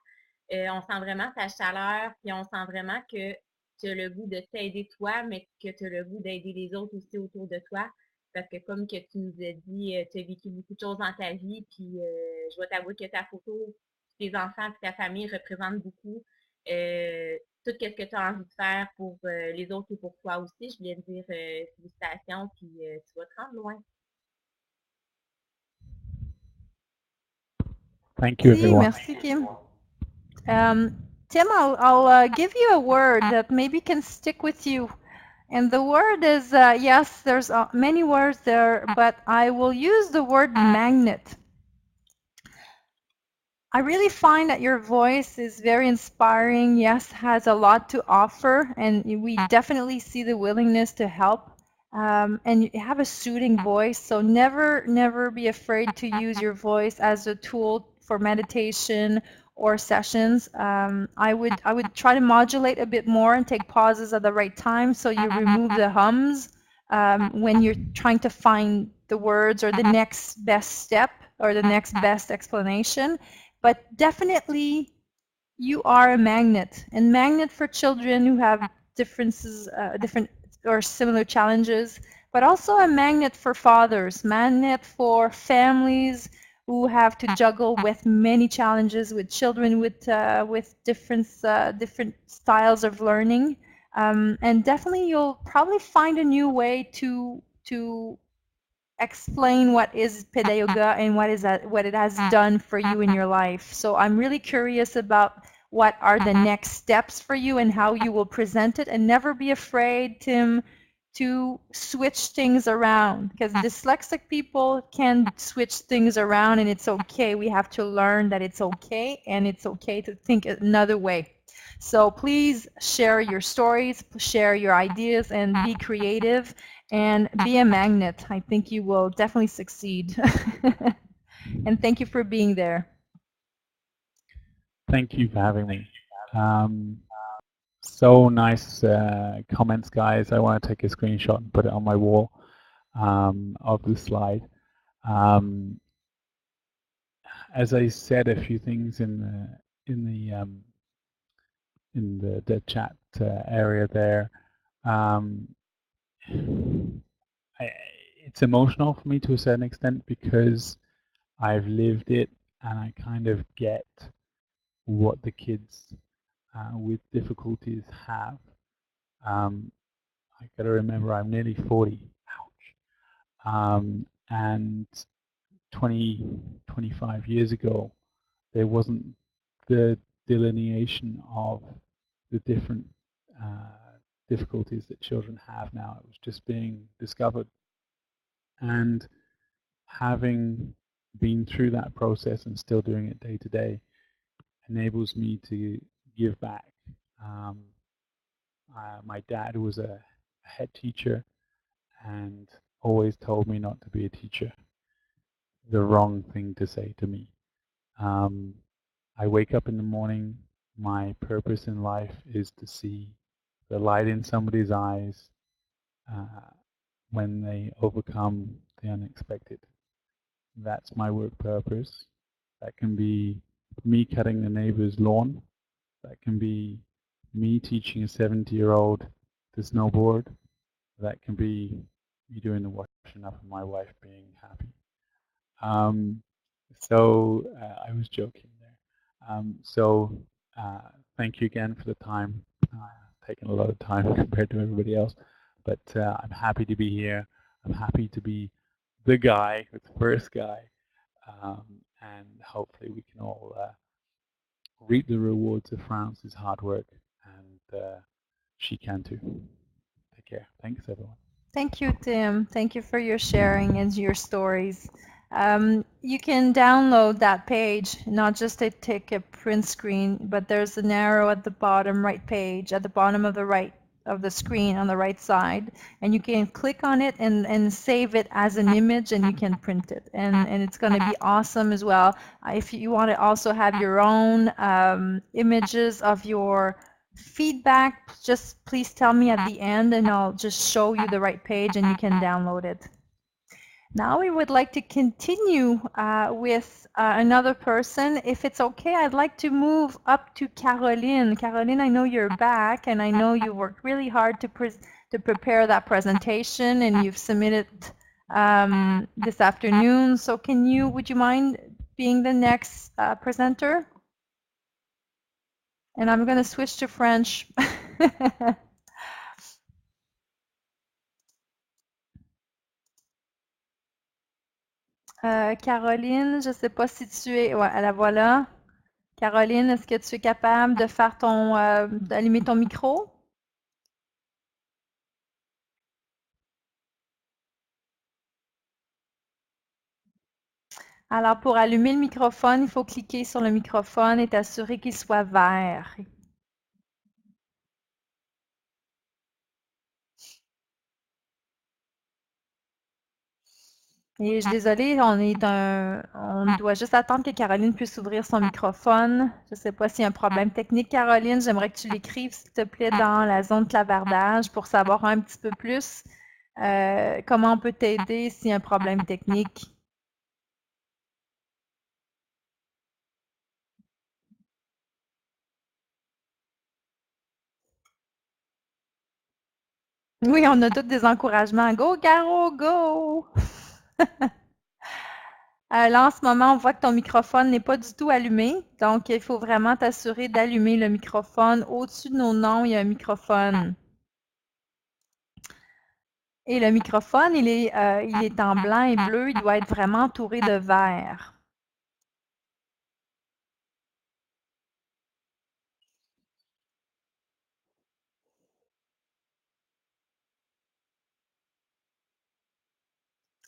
On sent vraiment ta chaleur, puis on sent vraiment que tu as le goût de t'aider toi, mais que tu as le goût d'aider les autres aussi autour de toi. Parce que comme que tu nous as dit, tu as vécu beaucoup de choses dans ta vie, puis je vais t'avouer que ta photo, tes enfants et ta famille représentent beaucoup tout ce que tu as envie de faire pour les autres et pour toi aussi. Je voulais te dire félicitations, puis tu vas te rendre loin. Thank you, everyone. Merci, Kim. Tim, I'll give you a word that maybe can stick with you. And the word is, yes, there's many words there, but I will use the word magnet. I really find that your voice is very inspiring, yes, has a lot to offer, and we definitely see the willingness to help. And you have a soothing voice, so never be afraid to use your voice as a tool for meditation or sessions. I would try to modulate a bit more and take pauses at the right time, so you remove the hums when you're trying to find the words or the next best step or the next best explanation. But definitely you are a magnet, and magnet for children who have different or similar challenges, but also a magnet for fathers, magnet for families who have to juggle with many challenges, with children with different styles of learning, and definitely you'll probably find a new way to explain what is Peda Yoga and what it has done for you in your life. So I'm really curious about what are the next steps for you and how you will present it, and never be afraid, Tim, to switch things around, because dyslexic people can switch things around, and it's okay. We have to learn that it's okay, and it's okay to think another way. So please share your stories, share your ideas, and be creative and be a magnet. I think you will definitely succeed. And thank you for being there. Thank you for having me. So nice comments, guys. I want to take a screenshot and put it on my wall of the slide. As I said a few things in the chat area there. It's emotional for me to a certain extent because I've lived it and I kind of get what the kids with difficulties have. I got to remember I'm nearly 40. Ouch. And 25 years ago, there wasn't the delineation of the different difficulties that children have now. It was just being discovered. And having been through that process and still doing it day to day enables me to give back. My dad was a head teacher and always told me not to be a teacher. The wrong thing to say to me. I wake up in the morning, my purpose in life is to see the light in somebody's eyes when they overcome the unexpected. That's my work purpose. That can be me cutting the neighbor's lawn. That can be me teaching a 70-year-old to snowboard. That can be me doing the washing up and my wife being happy. So I was joking there. Thank you again for the time. Taken a lot of time compared to everybody else, but I'm happy to be here. I'm happy to be the guy, the first guy, and hopefully we can all reap the rewards of France's hard work, and she can too. Take care. Thanks, everyone. Thank you, Tim. Thank you for your sharing and your stories. You can download that page, not just take a print screen, but there's an arrow at the bottom right page, at the bottom of the screen on the right side, and you can click on it and save it as an image, and you can print it, and it's going to be awesome as well. If you want to also have your own images of your feedback, just please tell me at the end, and I'll just show you the right page, and you can download it. Now we would like to continue with another person. If it's okay, I'd like to move up to Caroline. Caroline, I know you're back, and I know you worked really hard to prepare that presentation, and you've submitted this afternoon. So would you mind being the next presenter? And I'm going to switch to French. Caroline, je ne sais pas si tu es... Ouais, la voilà. Caroline, est-ce que tu es capable de faire d'allumer ton micro? Alors, pour allumer le microphone, il faut cliquer sur le microphone et t'assurer qu'il soit vert. Et je suis désolée, on doit juste attendre que Caroline puisse ouvrir son microphone. Je ne sais pas s'il y a un problème technique, Caroline. J'aimerais que tu l'écrives, s'il te plaît, dans la zone clavardage pour savoir un petit peu plus comment on peut t'aider s'il y a un problème technique. Oui, on a tous des encouragements. Go, Caro, go! Là, en ce moment, on voit que ton microphone n'est pas du tout allumé. Donc, il faut vraiment t'assurer d'allumer le microphone. Au-dessus de nos noms, il y a un microphone. Et le microphone, il est en blanc et bleu. Il doit être vraiment entouré de vert.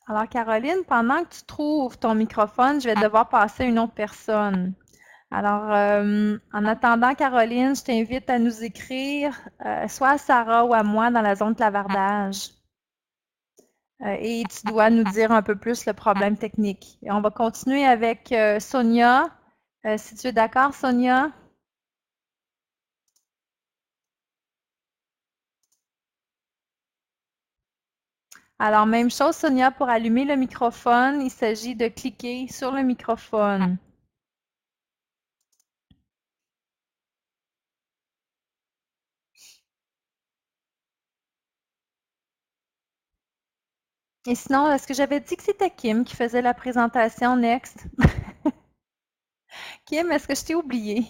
Alors, Caroline, pendant que tu trouves ton microphone, je vais devoir passer à une autre personne. Alors, en attendant, Caroline, je t'invite à nous écrire, soit à Sarah ou à moi, dans la zone clavardage. Et tu dois nous dire un peu plus le problème technique. Et on va continuer avec Sonia. Si tu es d'accord, Sonia? Alors, même chose, Sonia, pour allumer le microphone, il s'agit de cliquer sur le microphone. Et sinon, est-ce que j'avais dit que c'était Kim qui faisait la présentation next? Kim, est-ce que je t'ai oublié?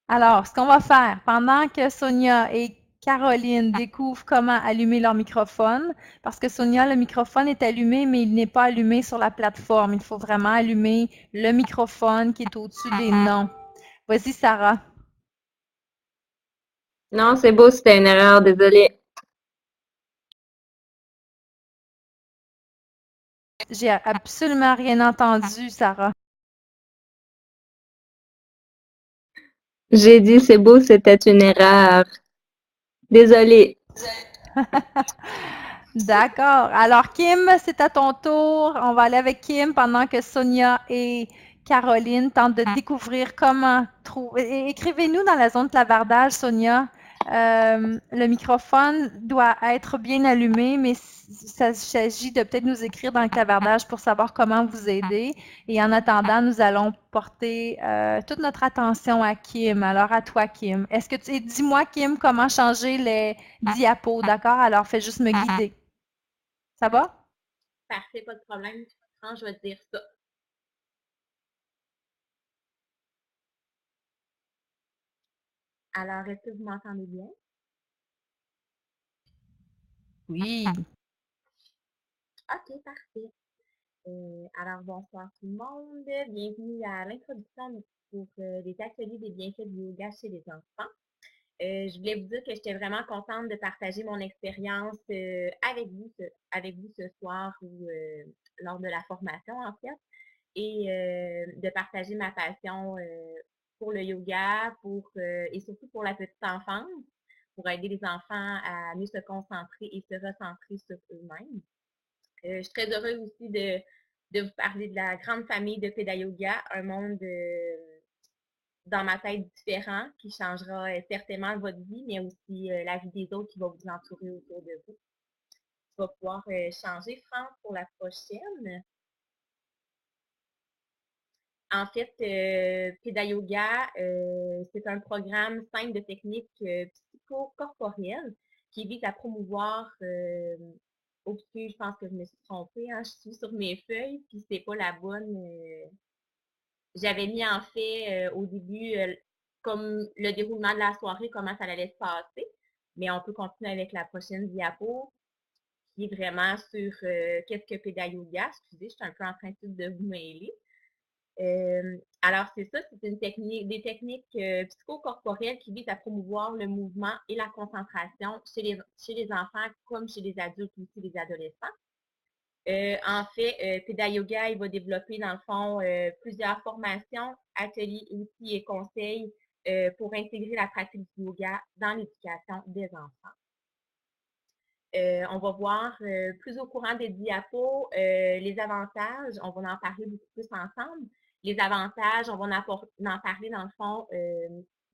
Alors, ce qu'on va faire, pendant que Sonia et Caroline découvrent comment allumer leur microphone, parce que Sonia, le microphone est allumé, mais il n'est pas allumé sur la plateforme. Il faut vraiment allumer le microphone qui est au-dessus des noms. Vas-y, Sarah. Non, c'est beau, c'était une erreur, désolée. J'ai absolument rien entendu, Sarah. J'ai dit c'est beau, c'était une erreur. Désolée. D'accord. Alors, Kim, c'est à ton tour. On va aller avec Kim pendant que Sonia et Caroline tentent de découvrir comment trouver. Écrivez-nous dans la zone de clavardage, Sonia. Le microphone doit être bien allumé, mais ça s'agit de peut-être nous écrire dans le clavardage pour savoir comment vous aider. Et en attendant, nous allons porter toute notre attention à Kim. Alors, à toi, Kim. Est-ce que dis-moi, Kim, comment changer les diapos, d'accord? Alors, fais juste me guider. Ça va? Parfait, pas de problème. Je vais te dire ça. Alors, est-ce que vous m'entendez bien? Oui. OK, parfait. Alors, bonsoir tout le monde. Bienvenue à l'introduction pour les ateliers des bienfaits du yoga chez les enfants. Je voulais vous dire que j'étais vraiment contente de partager mon expérience avec vous ce soir ou lors de la formation, en fait, et de partager ma passion pour le yoga et surtout pour la petite enfance, pour aider les enfants à mieux se concentrer et se recentrer sur eux-mêmes. Je suis très heureuse aussi de vous parler de la grande famille de Peda Yoga, un monde dans ma tête différent qui changera certainement votre vie, mais aussi la vie des autres qui vont vous entourer autour de vous. Tu vas pouvoir changer, France, pour la prochaine. En fait, Peda Yoga, c'est un programme simple de techniques psychocorporelles qui vise à promouvoir je pense que je me suis trompée, hein, je suis sur mes feuilles, puis c'est pas la bonne. J'avais mis en fait au début comme le déroulement de la soirée, comment ça allait se passer. Mais on peut continuer avec la prochaine diapo, qui est vraiment sur qu'est-ce que Peda Yoga. Excusez, je suis un peu en train de vous mêler. Alors, c'est ça, c'est des techniques psychocorporelles qui visent à promouvoir le mouvement et la concentration chez les enfants comme chez les adultes ou aussi les adolescents. En fait, Peda Yoga, il va développer, dans le fond, plusieurs formations, ateliers, outils et conseils pour intégrer la pratique du yoga dans l'éducation des enfants. On va voir plus au courant des diapos les avantages, on va en parler beaucoup plus ensemble. Les avantages, on va en parler dans le fond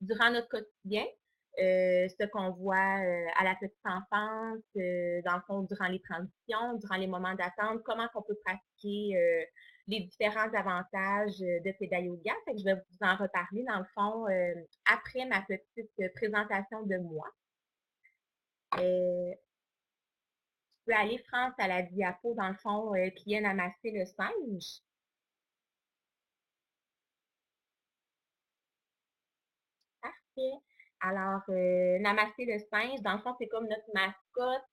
durant notre quotidien, ce qu'on voit à la petite enfance, dans le fond durant les transitions, durant les moments d'attente, comment on peut pratiquer les différents avantages de Peda Yoga. Fait que je vais vous en reparler dans le fond après ma petite présentation de moi. Tu peux aller, France, à la diapo, dans le fond, qui vient amasser le singe. Parfait. Alors, Namasté le singe, dans le fond, c'est comme notre mascotte.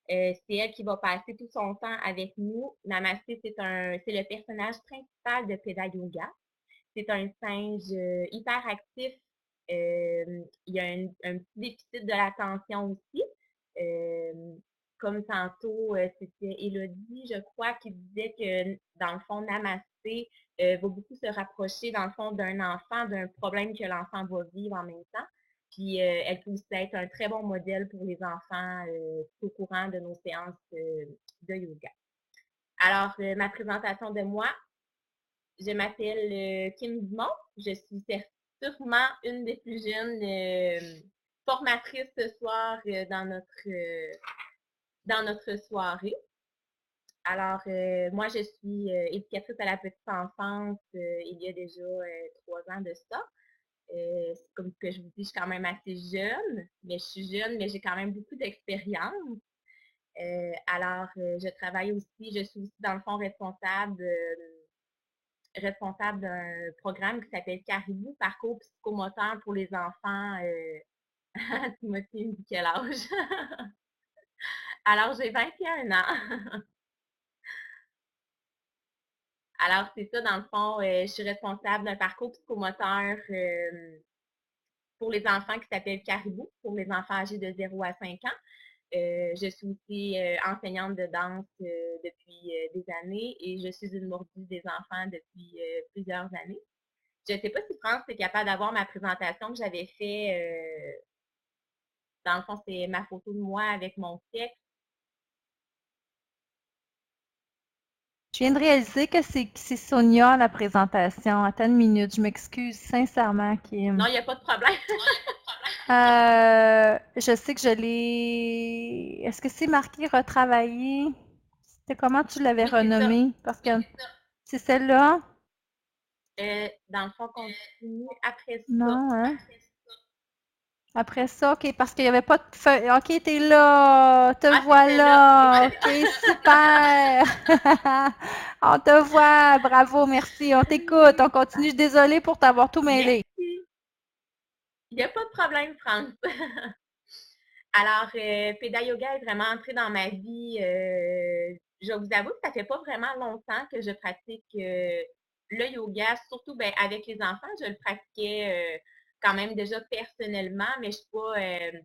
C'est elle qui va passer tout son temps avec nous. Namasté, c'est le personnage principal de Peda Yoga. C'est un singe hyper actif. Il y a un petit déficit de l'attention aussi. Comme tantôt, c'était Élodie, je crois, qui disait que, dans le fond, Namasté va beaucoup se rapprocher, dans le fond, d'un enfant, d'un problème que l'enfant va vivre en même temps. Puis, elle peut aussi être un très bon modèle pour les enfants au courant de nos séances de yoga. Alors, ma présentation de moi, je m'appelle Kim Dumont. Je suis sûrement une des plus jeunes formatrices ce soir dans notre soirée. Alors, moi, je suis éducatrice à la petite enfance il y a déjà 3 ans de ça. Comme que je vous dis, je suis quand même assez jeune, mais je suis jeune, mais j'ai quand même beaucoup d'expérience. Alors, je travaille aussi, je suis aussi dans le fond responsable d'un programme qui s'appelle Caribou, parcours psychomoteur pour les enfants. Timothy me dit quel âge? Alors, j'ai 21 ans. Alors, c'est ça, dans le fond, je suis responsable d'un parcours psychomoteur pour les enfants qui s'appelle Caribou, pour les enfants âgés de 0 à 5 ans. Je suis aussi enseignante de danse depuis des années et je suis une mordue des enfants depuis plusieurs années. Je ne sais pas si France est capable d'avoir ma présentation que j'avais fait. Dans le fond, c'est ma photo de moi avec mon texte. Je viens de réaliser que c'est Sonia la présentation. Attends une minute, je m'excuse sincèrement, Kim. Non, il n'y a pas de problème. Je sais que je l'ai. Est-ce que c'est marqué retravailler? C'était comment tu l'avais Oui, c'est ça. renommé? Parce que c'est celle-là? Dans le fond, continue après ça. Non, hein? Après ça, OK, parce qu'il n'y avait pas de feuille. OK, t'es là. Te Ah, voilà. c'était OK, super. On te voit. Bravo, merci. On t'écoute. On continue. Je suis désolée pour t'avoir tout mêlé. Merci. Il n'y a pas de problème, France. Alors, Peda Yoga est vraiment entré dans ma vie. Je vous avoue que ça fait pas vraiment longtemps que je pratique le yoga, surtout ben, avec les enfants. Je le pratiquais quand même déjà personnellement, mais je suis pas, je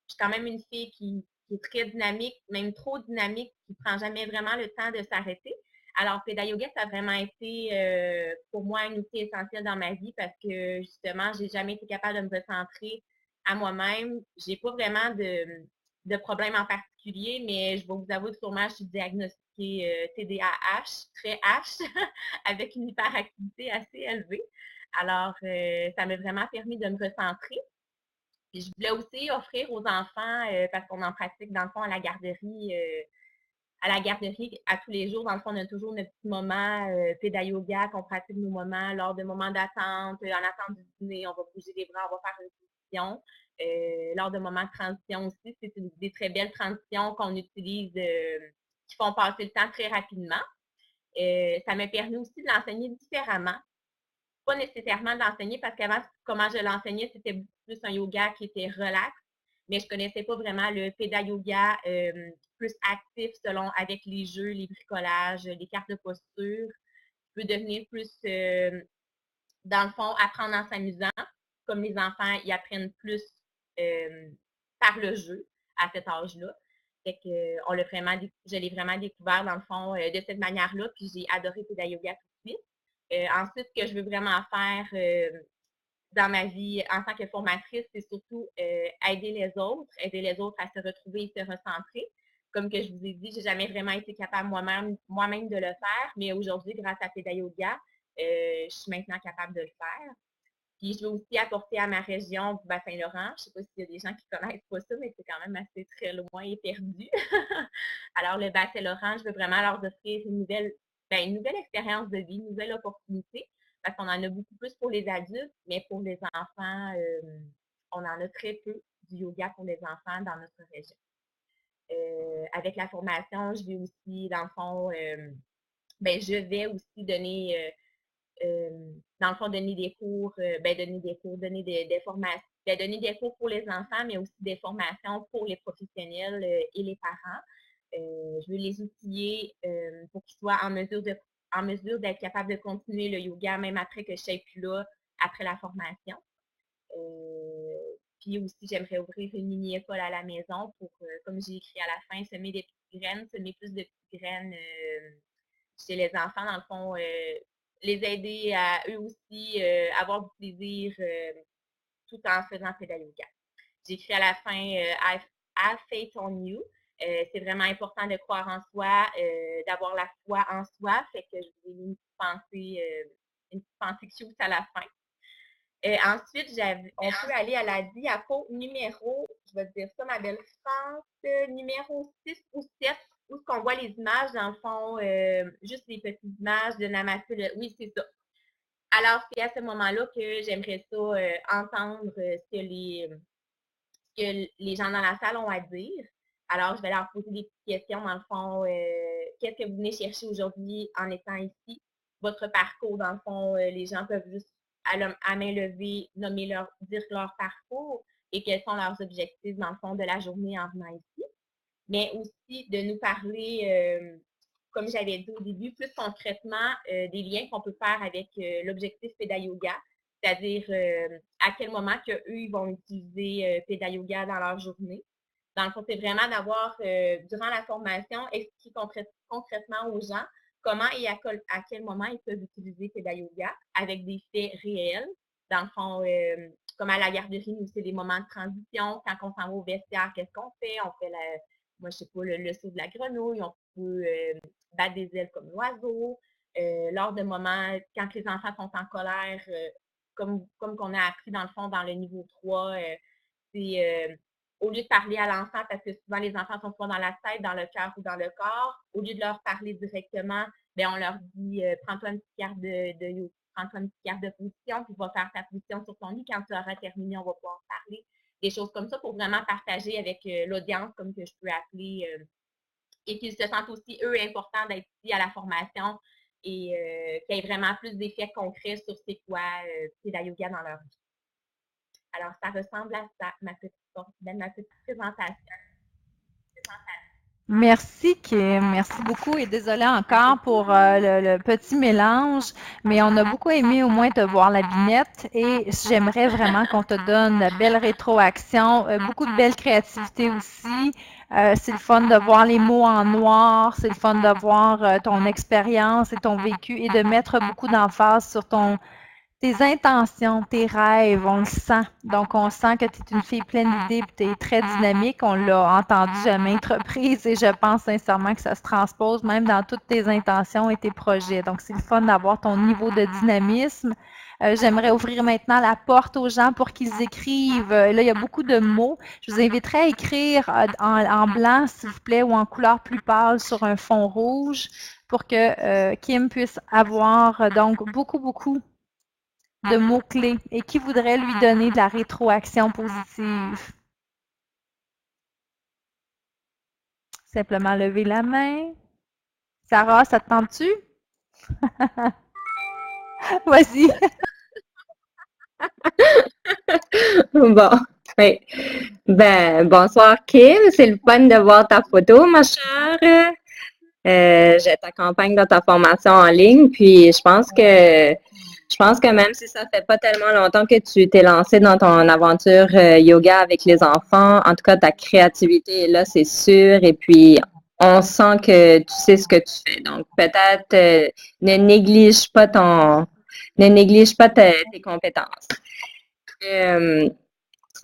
suis quand même une fille qui est très dynamique, même trop dynamique, qui prend jamais vraiment le temps de s'arrêter. Alors, Peda Yoga, ça a vraiment été pour moi un outil essentiel dans ma vie parce que justement, j'ai jamais été capable de me recentrer à moi-même. J'ai pas vraiment de problème en particulier, mais je vais vous avouer que sûrement, je suis diagnostiquée TDAH, très H, avec une hyperactivité assez élevée. Alors, ça m'a vraiment permis de me recentrer. Puis je voulais aussi offrir aux enfants, parce qu'on en pratique dans le fond à la garderie à tous les jours. Dans le fond, on a toujours nos petits moments Peda Yoga, qu'on pratique nos moments lors de moments d'attente, en attente du dîner, on va bouger les bras, on va faire une position. Lors de moments de transition aussi, c'est des très belles transitions qu'on utilise, qui font passer le temps très rapidement. Ça m'a permis aussi de l'enseigner différemment. Pas nécessairement de l'enseigner parce qu'avant, comment je l'enseignais, c'était beaucoup plus un yoga qui était relax, mais je ne connaissais pas vraiment le Peda Yoga plus actif selon avec les jeux, les bricolages, les cartes de posture. Qui peut devenir plus, dans le fond, apprendre en s'amusant, comme les enfants, ils apprennent plus par le jeu à cet âge-là. Fait que, je l'ai vraiment découvert dans le fond de cette manière-là, puis j'ai adoré Peda Yoga tout de suite. Ensuite, ce que je veux vraiment faire dans ma vie en tant que formatrice, c'est surtout aider les autres à se retrouver et se recentrer. Comme que je vous ai dit, j'ai jamais vraiment été capable moi-même de le faire, mais aujourd'hui, grâce à Peda Yoga, je suis maintenant capable de le faire. Puis je veux aussi apporter à ma région du Bas-Saint-Laurent. Je ne sais pas s'il y a des gens qui ne connaissent pas ça, mais c'est quand même assez très loin et perdu. Alors, le Bas-Saint-Laurent, je veux vraiment leur offrir une nouvelle expérience de vie, une nouvelle opportunité, parce qu'on en a beaucoup plus pour les adultes, mais pour les enfants, on en a très peu du yoga pour les enfants dans notre région. Avec la formation, je vais aussi, dans le fond, je vais aussi donner dans le fond, donner des cours, donner des formations, donner des cours pour les enfants, mais aussi des formations pour les professionnels et les parents. Je veux les outiller pour qu'ils soient en mesure d'être capables de continuer le yoga même après que je ne sois plus là, après la formation. Puis aussi, j'aimerais ouvrir une mini-école à la maison pour, comme j'ai écrit à la fin, semer des petites graines, semer plus de petites graines chez les enfants, dans le fond, les aider à eux aussi avoir du plaisir tout en faisant Peda Yoga. J'ai écrit à la fin Have faith on you. C'est vraiment important de croire en soi, d'avoir la foi en soi. Fait que je vous ai mis une petite pensée cute à la fin. Ensuite, on peut aller à la diapo numéro, je vais te dire ça, ma belle France, numéro 6 ou 7, où on voit les images, dans le fond, juste les petites images de Namaste. Oui, c'est ça. Alors, c'est à ce moment-là que j'aimerais ça entendre ce que les gens dans la salle ont à dire. Alors, je vais leur poser des petites questions, dans le fond, qu'est-ce que vous venez chercher aujourd'hui en étant ici? Votre parcours, dans le fond, les gens peuvent juste à main levée dire leur parcours et quels sont leurs objectifs, dans le fond, de la journée en venant ici. Mais aussi de nous parler, comme j'avais dit au début, plus concrètement des liens qu'on peut faire avec l'objectif PédaYoga, c'est-à-dire à quel moment qu'eux, ils vont utiliser PédaYoga dans leur journée. Dans le fond, c'est vraiment d'avoir, durant la formation, expliquer concrètement aux gens comment et à quel moment ils peuvent utiliser PédaYoga avec des faits réels. Dans le fond, comme à la garderie, nous, c'est des moments de transition. Quand on s'en va au vestiaire, qu'est-ce qu'on fait? On fait moi, je sais pas, le saut de la grenouille, on peut battre des ailes comme l'oiseau. Lors de moments, quand les enfants sont en colère, comme qu'on a appris dans le fond dans le niveau 3, c'est au lieu de parler à l'enfant, parce que souvent les enfants sont soit dans la tête, dans le cœur ou dans le corps, au lieu de leur parler directement, bien, on leur dit prends-toi une petite carte de prends-toi une petite carte de position, puis va faire ta position sur ton lit. Quand tu auras terminé, on va pouvoir parler. Des choses comme ça pour vraiment partager avec l'audience, comme que je peux appeler, et qu'ils se sentent aussi, eux, importants d'être ici à la formation et qu'il y ait vraiment plus d'effets concrets sur c'est quoi PédaYoga dans leur vie. Alors, ça ressemble à ça, ma petite présentation. Merci, Kim. Merci beaucoup et désolée encore pour le petit mélange, mais on a beaucoup aimé au moins te voir la binette et j'aimerais vraiment qu'on te donne la belle rétroaction, beaucoup de belle créativité aussi. C'est le fun de voir les mots en noir, c'est le fun de voir ton expérience et ton vécu et de mettre beaucoup d'emphase sur tes intentions, tes rêves, on le sent. Donc, on sent que tu es une fille pleine d'idées et tu es très dynamique. On l'a entendu à maintes reprises et je pense sincèrement que ça se transpose même dans toutes tes intentions et tes projets. Donc, c'est le fun d'avoir ton niveau de dynamisme. J'aimerais ouvrir maintenant la porte aux gens pour qu'ils écrivent. Là, il y a beaucoup de mots. Je vous inviterai à écrire en blanc, s'il vous plaît, ou en couleur plus pâle sur un fond rouge pour que Kim puisse avoir donc beaucoup de mots-clés et qui voudrait lui donner de la rétroaction positive. Simplement lever la main. Sarah, ça te tente-tu? Vas-y. Bon, oui. Ben, bonsoir Kim, c'est le fun de voir ta photo, ma chère. Je t'accompagne dans ta formation en ligne, puis je pense que même si ça fait pas tellement longtemps que tu t'es lancé dans ton aventure yoga avec les enfants, en tout cas ta créativité est là, c'est sûr, et puis on sent que tu sais ce que tu fais. Donc peut-être ne néglige pas tes compétences.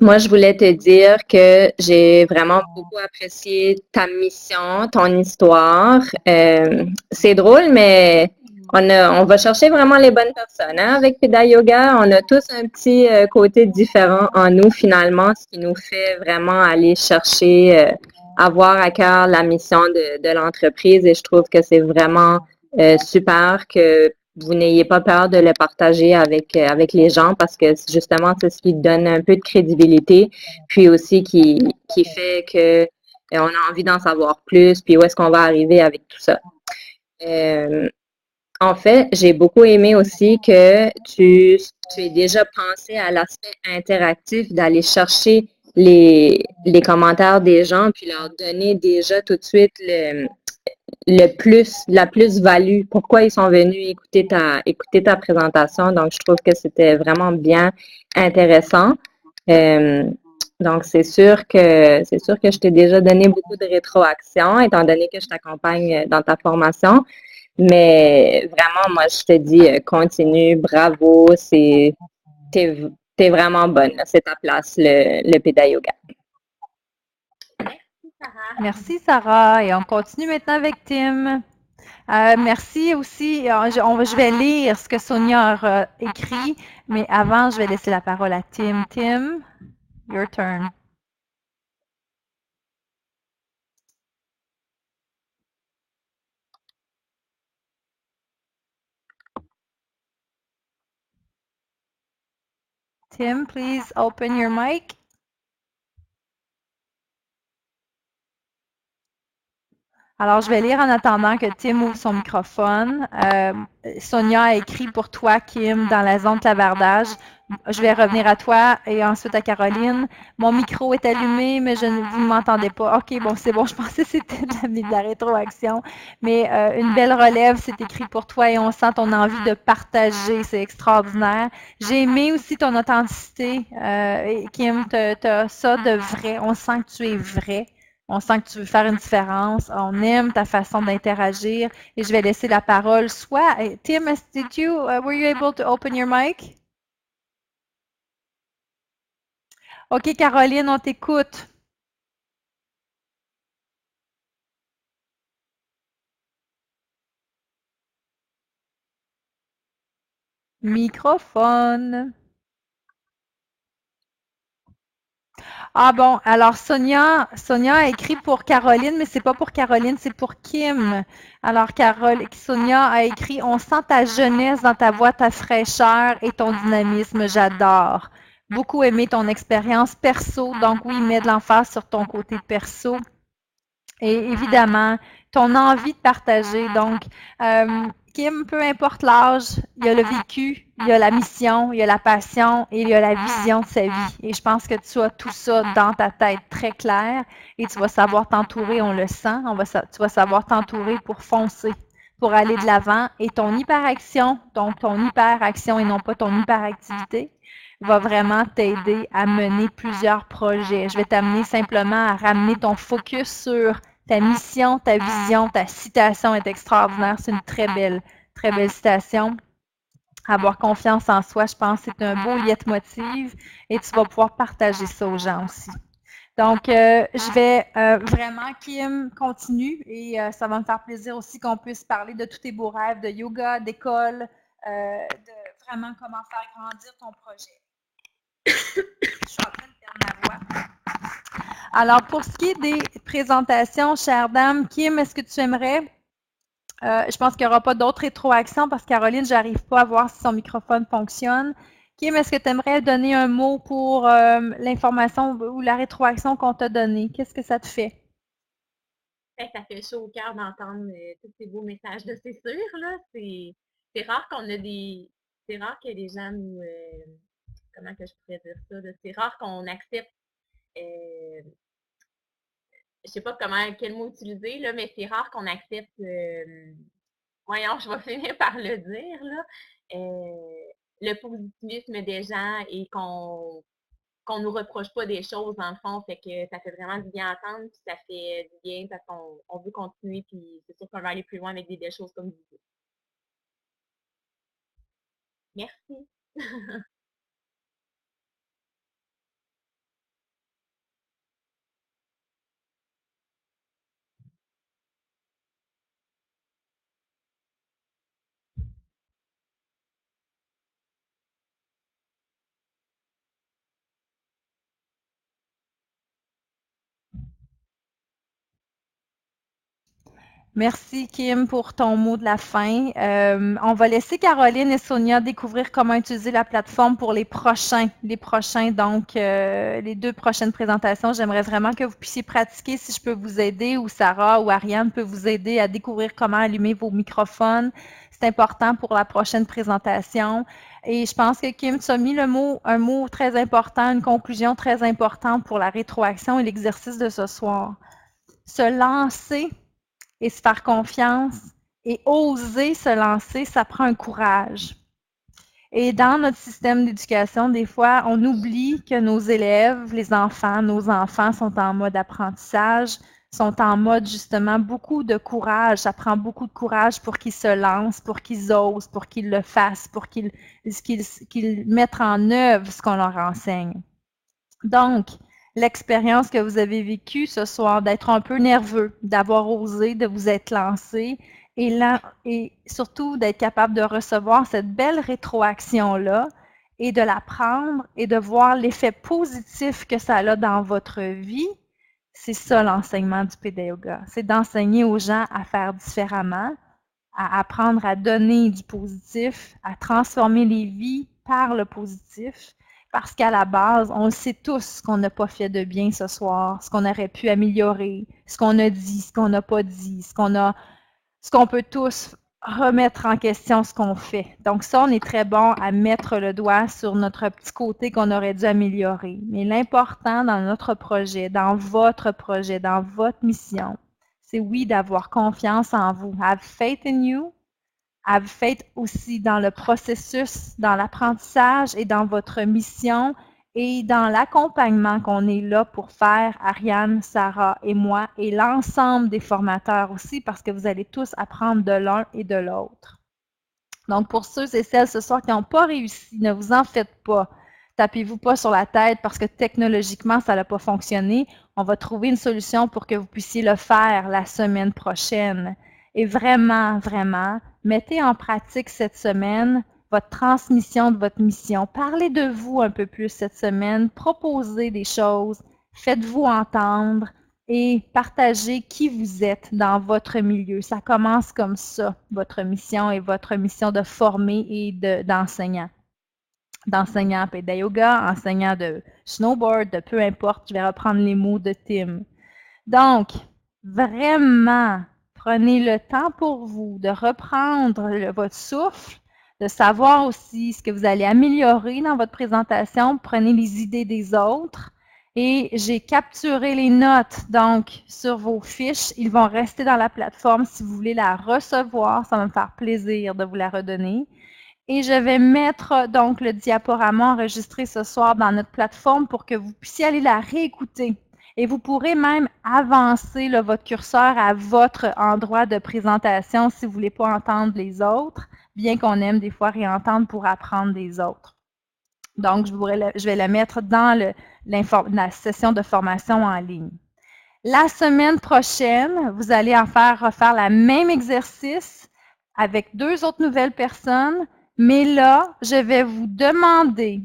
Moi, je voulais te dire que j'ai vraiment beaucoup apprécié ta mission, ton histoire. C'est drôle, mais on va chercher vraiment les bonnes personnes hein, avec PédaYoga. On a tous un petit côté différent en nous finalement, ce qui nous fait vraiment aller chercher, avoir à cœur la mission de l'entreprise. Et je trouve que c'est vraiment super que vous n'ayez pas peur de le partager avec les gens parce que justement, c'est ce qui donne un peu de crédibilité, puis aussi qui fait que on a envie d'en savoir plus, puis où est-ce qu'on va arriver avec tout ça. En fait, j'ai beaucoup aimé aussi que tu aies déjà pensé à l'aspect interactif, d'aller chercher les commentaires des gens, puis leur donner déjà tout de suite la plus-value, pourquoi ils sont venus écouter ta présentation. Donc, je trouve que c'était vraiment bien intéressant. Donc, c'est sûr que je t'ai déjà donné beaucoup de rétroaction, étant donné que je t'accompagne dans ta formation. Mais vraiment, moi, je te dis, continue, bravo, t'es vraiment bonne. C'est ta place, le PédaYoga. Merci, Sarah. Et on continue maintenant avec Tim. Merci aussi. Je vais lire ce que Sonia a écrit, mais avant, je vais laisser la parole à Tim. Tim, your turn. Tim, please open your mic. Alors, je vais lire en attendant que Tim ouvre son microphone. Sonia a écrit pour toi, Kim, dans la zone clavardage. Je vais revenir à toi et ensuite à Caroline. Mon micro est allumé, mais vous ne m'entendez pas. OK, bon, c'est bon. Je pensais que c'était de la rétroaction. Mais une belle relève, c'est écrit pour toi et on sent ton envie de partager. C'est extraordinaire. J'ai aimé aussi ton authenticité. Kim, tu as ça de vrai. On sent que tu es vrai. On sent que tu veux faire une différence. On aime ta façon d'interagir. Et je vais laisser la parole soit... Tim, were you able to open your mic? OK, Caroline, on t'écoute. Microphone. Ah bon, alors Sonia a écrit pour Caroline, mais c'est pas pour Caroline, c'est pour Kim. Alors Sonia a écrit « On sent ta jeunesse dans ta voix, ta fraîcheur et ton dynamisme, j'adore. Beaucoup aimé ton expérience perso, donc oui, mets de l'emphase sur ton côté perso. Et évidemment, ton envie de partager. Donc, Kim, peu importe l'âge, il y a le vécu, il y a la mission, il y a la passion et il y a la vision de sa vie. Et je pense que tu as tout ça dans ta tête très clair et tu vas savoir t'entourer, on le sent, tu vas savoir t'entourer pour foncer, pour aller de l'avant. Et ton hyperaction, donc ton hyperaction et non pas ton hyperactivité, va vraiment t'aider à mener plusieurs projets. Je vais t'amener simplement à ramener ton focus sur ta mission, ta vision, ta citation est extraordinaire. C'est une très belle citation. Avoir confiance en soi, je pense, c'est un beau leitmotiv et tu vas pouvoir partager ça aux gens aussi. Donc, je vais vraiment, Kim, continue et ça va me faire plaisir aussi qu'on puisse parler de tous tes beaux rêves de yoga, d'école, de vraiment comment faire grandir ton projet. Je suis en train de perdre ma voix. Alors, pour ce qui est des présentations, chère dame, Kim, est-ce que tu aimerais? Je pense qu'il n'y aura pas d'autres rétroactions parce que Caroline, je n'arrive pas à voir si son microphone fonctionne. Kim, est-ce que tu aimerais donner un mot pour l'information ou la rétroaction qu'on t'a donnée? Qu'est-ce que ça te fait? Ça fait chaud au cœur d'entendre tous ces beaux messages de c'est sûr, là. C'est rare qu'on a des. C'est rare que les gens nous. Comment que je pourrais dire ça? C'est rare qu'on accepte. Je sais pas quel mot utiliser, là, mais c'est rare qu'on accepte. Voyons, je vais finir par le dire, là. Le positivisme des gens et qu'on nous reproche pas des choses, dans le fond, fait que ça fait vraiment du bien à entendre, puis ça fait du bien parce qu'on veut continuer, puis c'est sûr qu'on va aller plus loin avec des belles choses comme vous. Merci. Merci, Kim, pour ton mot de la fin. On va laisser Caroline et Sonia découvrir comment utiliser la plateforme pour les prochains, donc les 2 prochaines présentations. J'aimerais vraiment que vous puissiez pratiquer si je peux vous aider ou Sarah ou Ariane peut vous aider à découvrir comment allumer vos microphones. C'est important pour la prochaine présentation. Et je pense que Kim, tu as mis un mot très important, une conclusion très importante pour la rétroaction et l'exercice de ce soir. Se lancer et se faire confiance et oser se lancer, ça prend un courage. Et dans notre système d'éducation, des fois, on oublie que nos élèves, nos enfants sont en mode apprentissage, sont en mode justement beaucoup de courage. Ça prend beaucoup de courage pour qu'ils se lancent, pour qu'ils osent, pour qu'ils le fassent, pour qu'ils mettent en œuvre ce qu'on leur enseigne. Donc, l'expérience que vous avez vécue ce soir, d'être un peu nerveux, d'avoir osé, de vous être lancé et surtout d'être capable de recevoir cette belle rétroaction-là et de la prendre et de voir l'effet positif que ça a dans votre vie. C'est ça l'enseignement du Péda Yoga. C'est d'enseigner aux gens à faire différemment, à apprendre à donner du positif, à transformer les vies par le positif. parce qu'à la base, on le sait tous ce qu'on n'a pas fait de bien ce soir, ce qu'on aurait pu améliorer, ce qu'on a dit, ce qu'on n'a pas dit, ce qu'on peut tous remettre en question ce qu'on fait. Donc ça, on est très bon à mettre le doigt sur notre petit côté qu'on aurait dû améliorer. Mais l'important dans notre projet, dans votre mission, c'est oui d'avoir confiance en vous. Have faith in you. Have faith aussi dans le processus, dans l'apprentissage et dans votre mission et dans l'accompagnement qu'on est là pour faire, Ariane, Sarah et moi, et l'ensemble des formateurs aussi, parce que vous allez tous apprendre de l'un et de l'autre. Donc, pour ceux et celles ce soir qui n'ont pas réussi, ne vous en faites pas. Tapez-vous pas sur la tête parce que technologiquement, ça n'a pas fonctionné. On va trouver une solution pour que vous puissiez le faire la semaine prochaine. Et vraiment, vraiment, mettez en pratique cette semaine votre transmission de votre mission. Parlez de vous un peu plus cette semaine, proposez des choses, faites-vous entendre et partagez qui vous êtes dans votre milieu. Ça commence comme ça, votre mission et votre mission de former et d'enseignant. D'enseignant Peda Yoga, enseignant de snowboard, de peu importe, je vais reprendre les mots de Tim. Donc, vraiment, prenez le temps pour vous de reprendre votre souffle, de savoir aussi ce que vous allez améliorer dans votre présentation. Prenez les idées des autres. Et j'ai capturé les notes donc sur vos fiches. Ils vont rester dans la plateforme si vous voulez la recevoir. Ça va me faire plaisir de vous la redonner. Et je vais mettre donc le diaporama enregistré ce soir dans notre plateforme pour que vous puissiez aller la réécouter. Et vous pourrez même avancer là, votre curseur à votre endroit de présentation si vous ne voulez pas entendre les autres, bien qu'on aime des fois réentendre pour apprendre des autres. Donc, je vais la mettre dans la session de formation en ligne. La semaine prochaine, vous allez refaire le même exercice avec 2 autres nouvelles personnes, mais là, je vais vous demander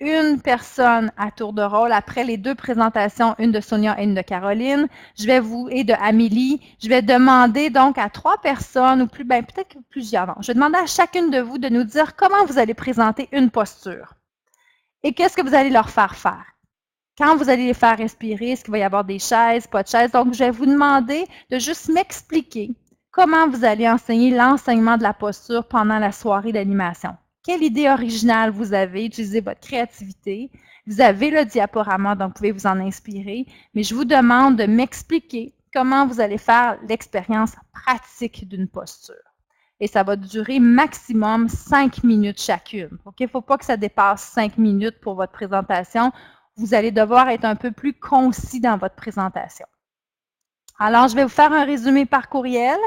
une personne à tour de rôle après les 2 présentations, une de Sonia et une de Caroline, et de Amélie. Je vais demander donc à 3 personnes, ou plus, peut-être plusieurs, non. Je vais demander à chacune de vous de nous dire comment vous allez présenter une posture. Et qu'est-ce que vous allez leur faire faire? Quand vous allez les faire respirer, est-ce qu'il va y avoir des chaises, pas de chaises? Donc, je vais vous demander de juste m'expliquer comment vous allez enseigner l'enseignement de la posture pendant la soirée d'animation. Quelle idée originale vous avez? Utilisez votre créativité. Vous avez le diaporama, donc vous pouvez vous en inspirer. Mais je vous demande de m'expliquer comment vous allez faire l'expérience pratique d'une posture. Et ça va durer maximum 5 minutes chacune. Il ne faut pas que ça dépasse 5 minutes pour votre présentation. Vous allez devoir être un peu plus concis dans votre présentation. Alors, je vais vous faire un résumé par courriel.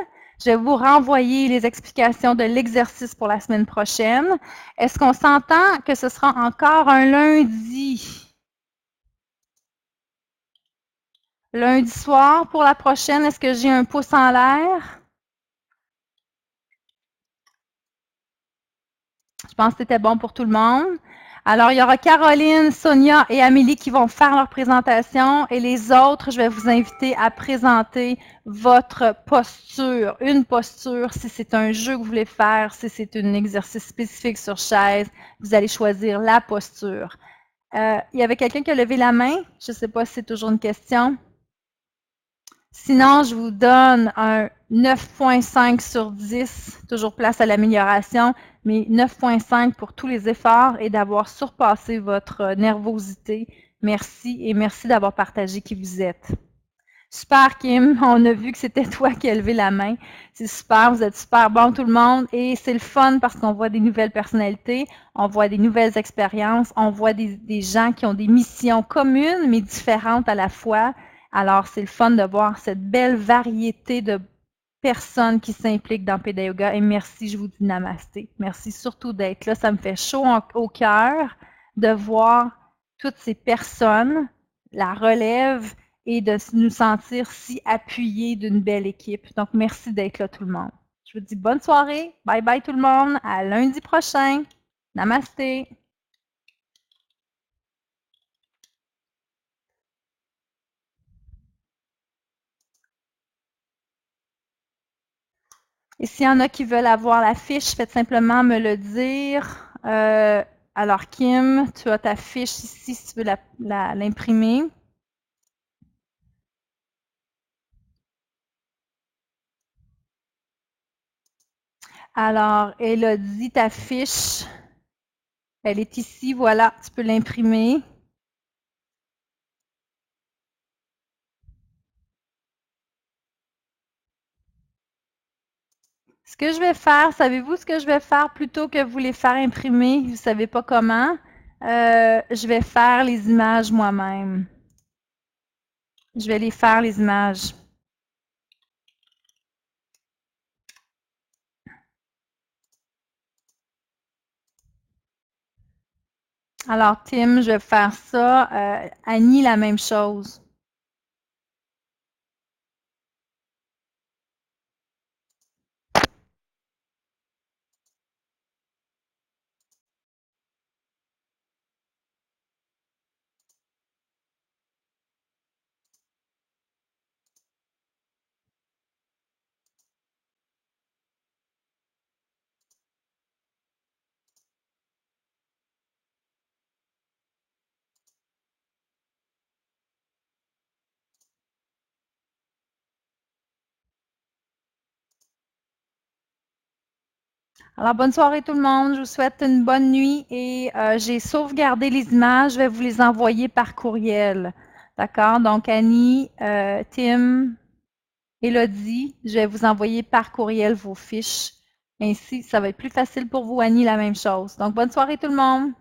Je vais vous renvoyer les explications de l'exercice pour la semaine prochaine. Est-ce qu'on s'entend que ce sera encore un lundi? Lundi soir pour la prochaine, est-ce que j'ai un pouce en l'air? Je pense que c'était bon pour tout le monde. Alors, il y aura Caroline, Sonia et Amélie qui vont faire leur présentation et les autres, je vais vous inviter à présenter votre posture, une posture, si c'est un jeu que vous voulez faire, si c'est un exercice spécifique sur chaise, vous allez choisir la posture. Il y avait quelqu'un qui a levé la main, je ne sais pas si c'est toujours une question. Sinon, je vous donne un 9.5 sur 10, toujours place à l'amélioration, mais 9.5 pour tous les efforts et d'avoir surpassé votre nervosité. Merci et merci d'avoir partagé qui vous êtes. Super, Kim, on a vu que c'était toi qui as levé la main. C'est super, vous êtes super bon tout le monde et c'est le fun parce qu'on voit des nouvelles personnalités, on voit des nouvelles expériences, on voit des gens qui ont des missions communes mais différentes à la fois. Alors, c'est le fun de voir cette belle variété de personnes qui s'impliquent dans Peda Yoga. Et merci, je vous dis namasté. Merci surtout d'être là. Ça me fait chaud au cœur de voir toutes ces personnes, la relève et de nous sentir si appuyés d'une belle équipe. Donc, merci d'être là tout le monde. Je vous dis bonne soirée. Bye bye tout le monde. À lundi prochain. Namasté. Et s'il y en a qui veulent avoir la fiche, faites simplement me le dire. Alors, Kim, tu as ta fiche ici si tu veux l'imprimer. Alors, Elodie, ta fiche, elle est ici, voilà, tu peux l'imprimer. Ce que je vais faire, savez-vous ce que je vais faire plutôt que vous les faire imprimer? Vous ne savez pas comment? Je vais faire les images moi-même. Je vais les faire, les images. Alors, Tim, je vais faire ça. Annie, la même chose. Alors, bonne soirée tout le monde. Je vous souhaite une bonne nuit et j'ai sauvegardé les images. Je vais vous les envoyer par courriel. D'accord? Donc, Annie, Tim, Elodie, je vais vous envoyer par courriel vos fiches. Ainsi, ça va être plus facile pour vous. Annie, la même chose. Donc, bonne soirée tout le monde.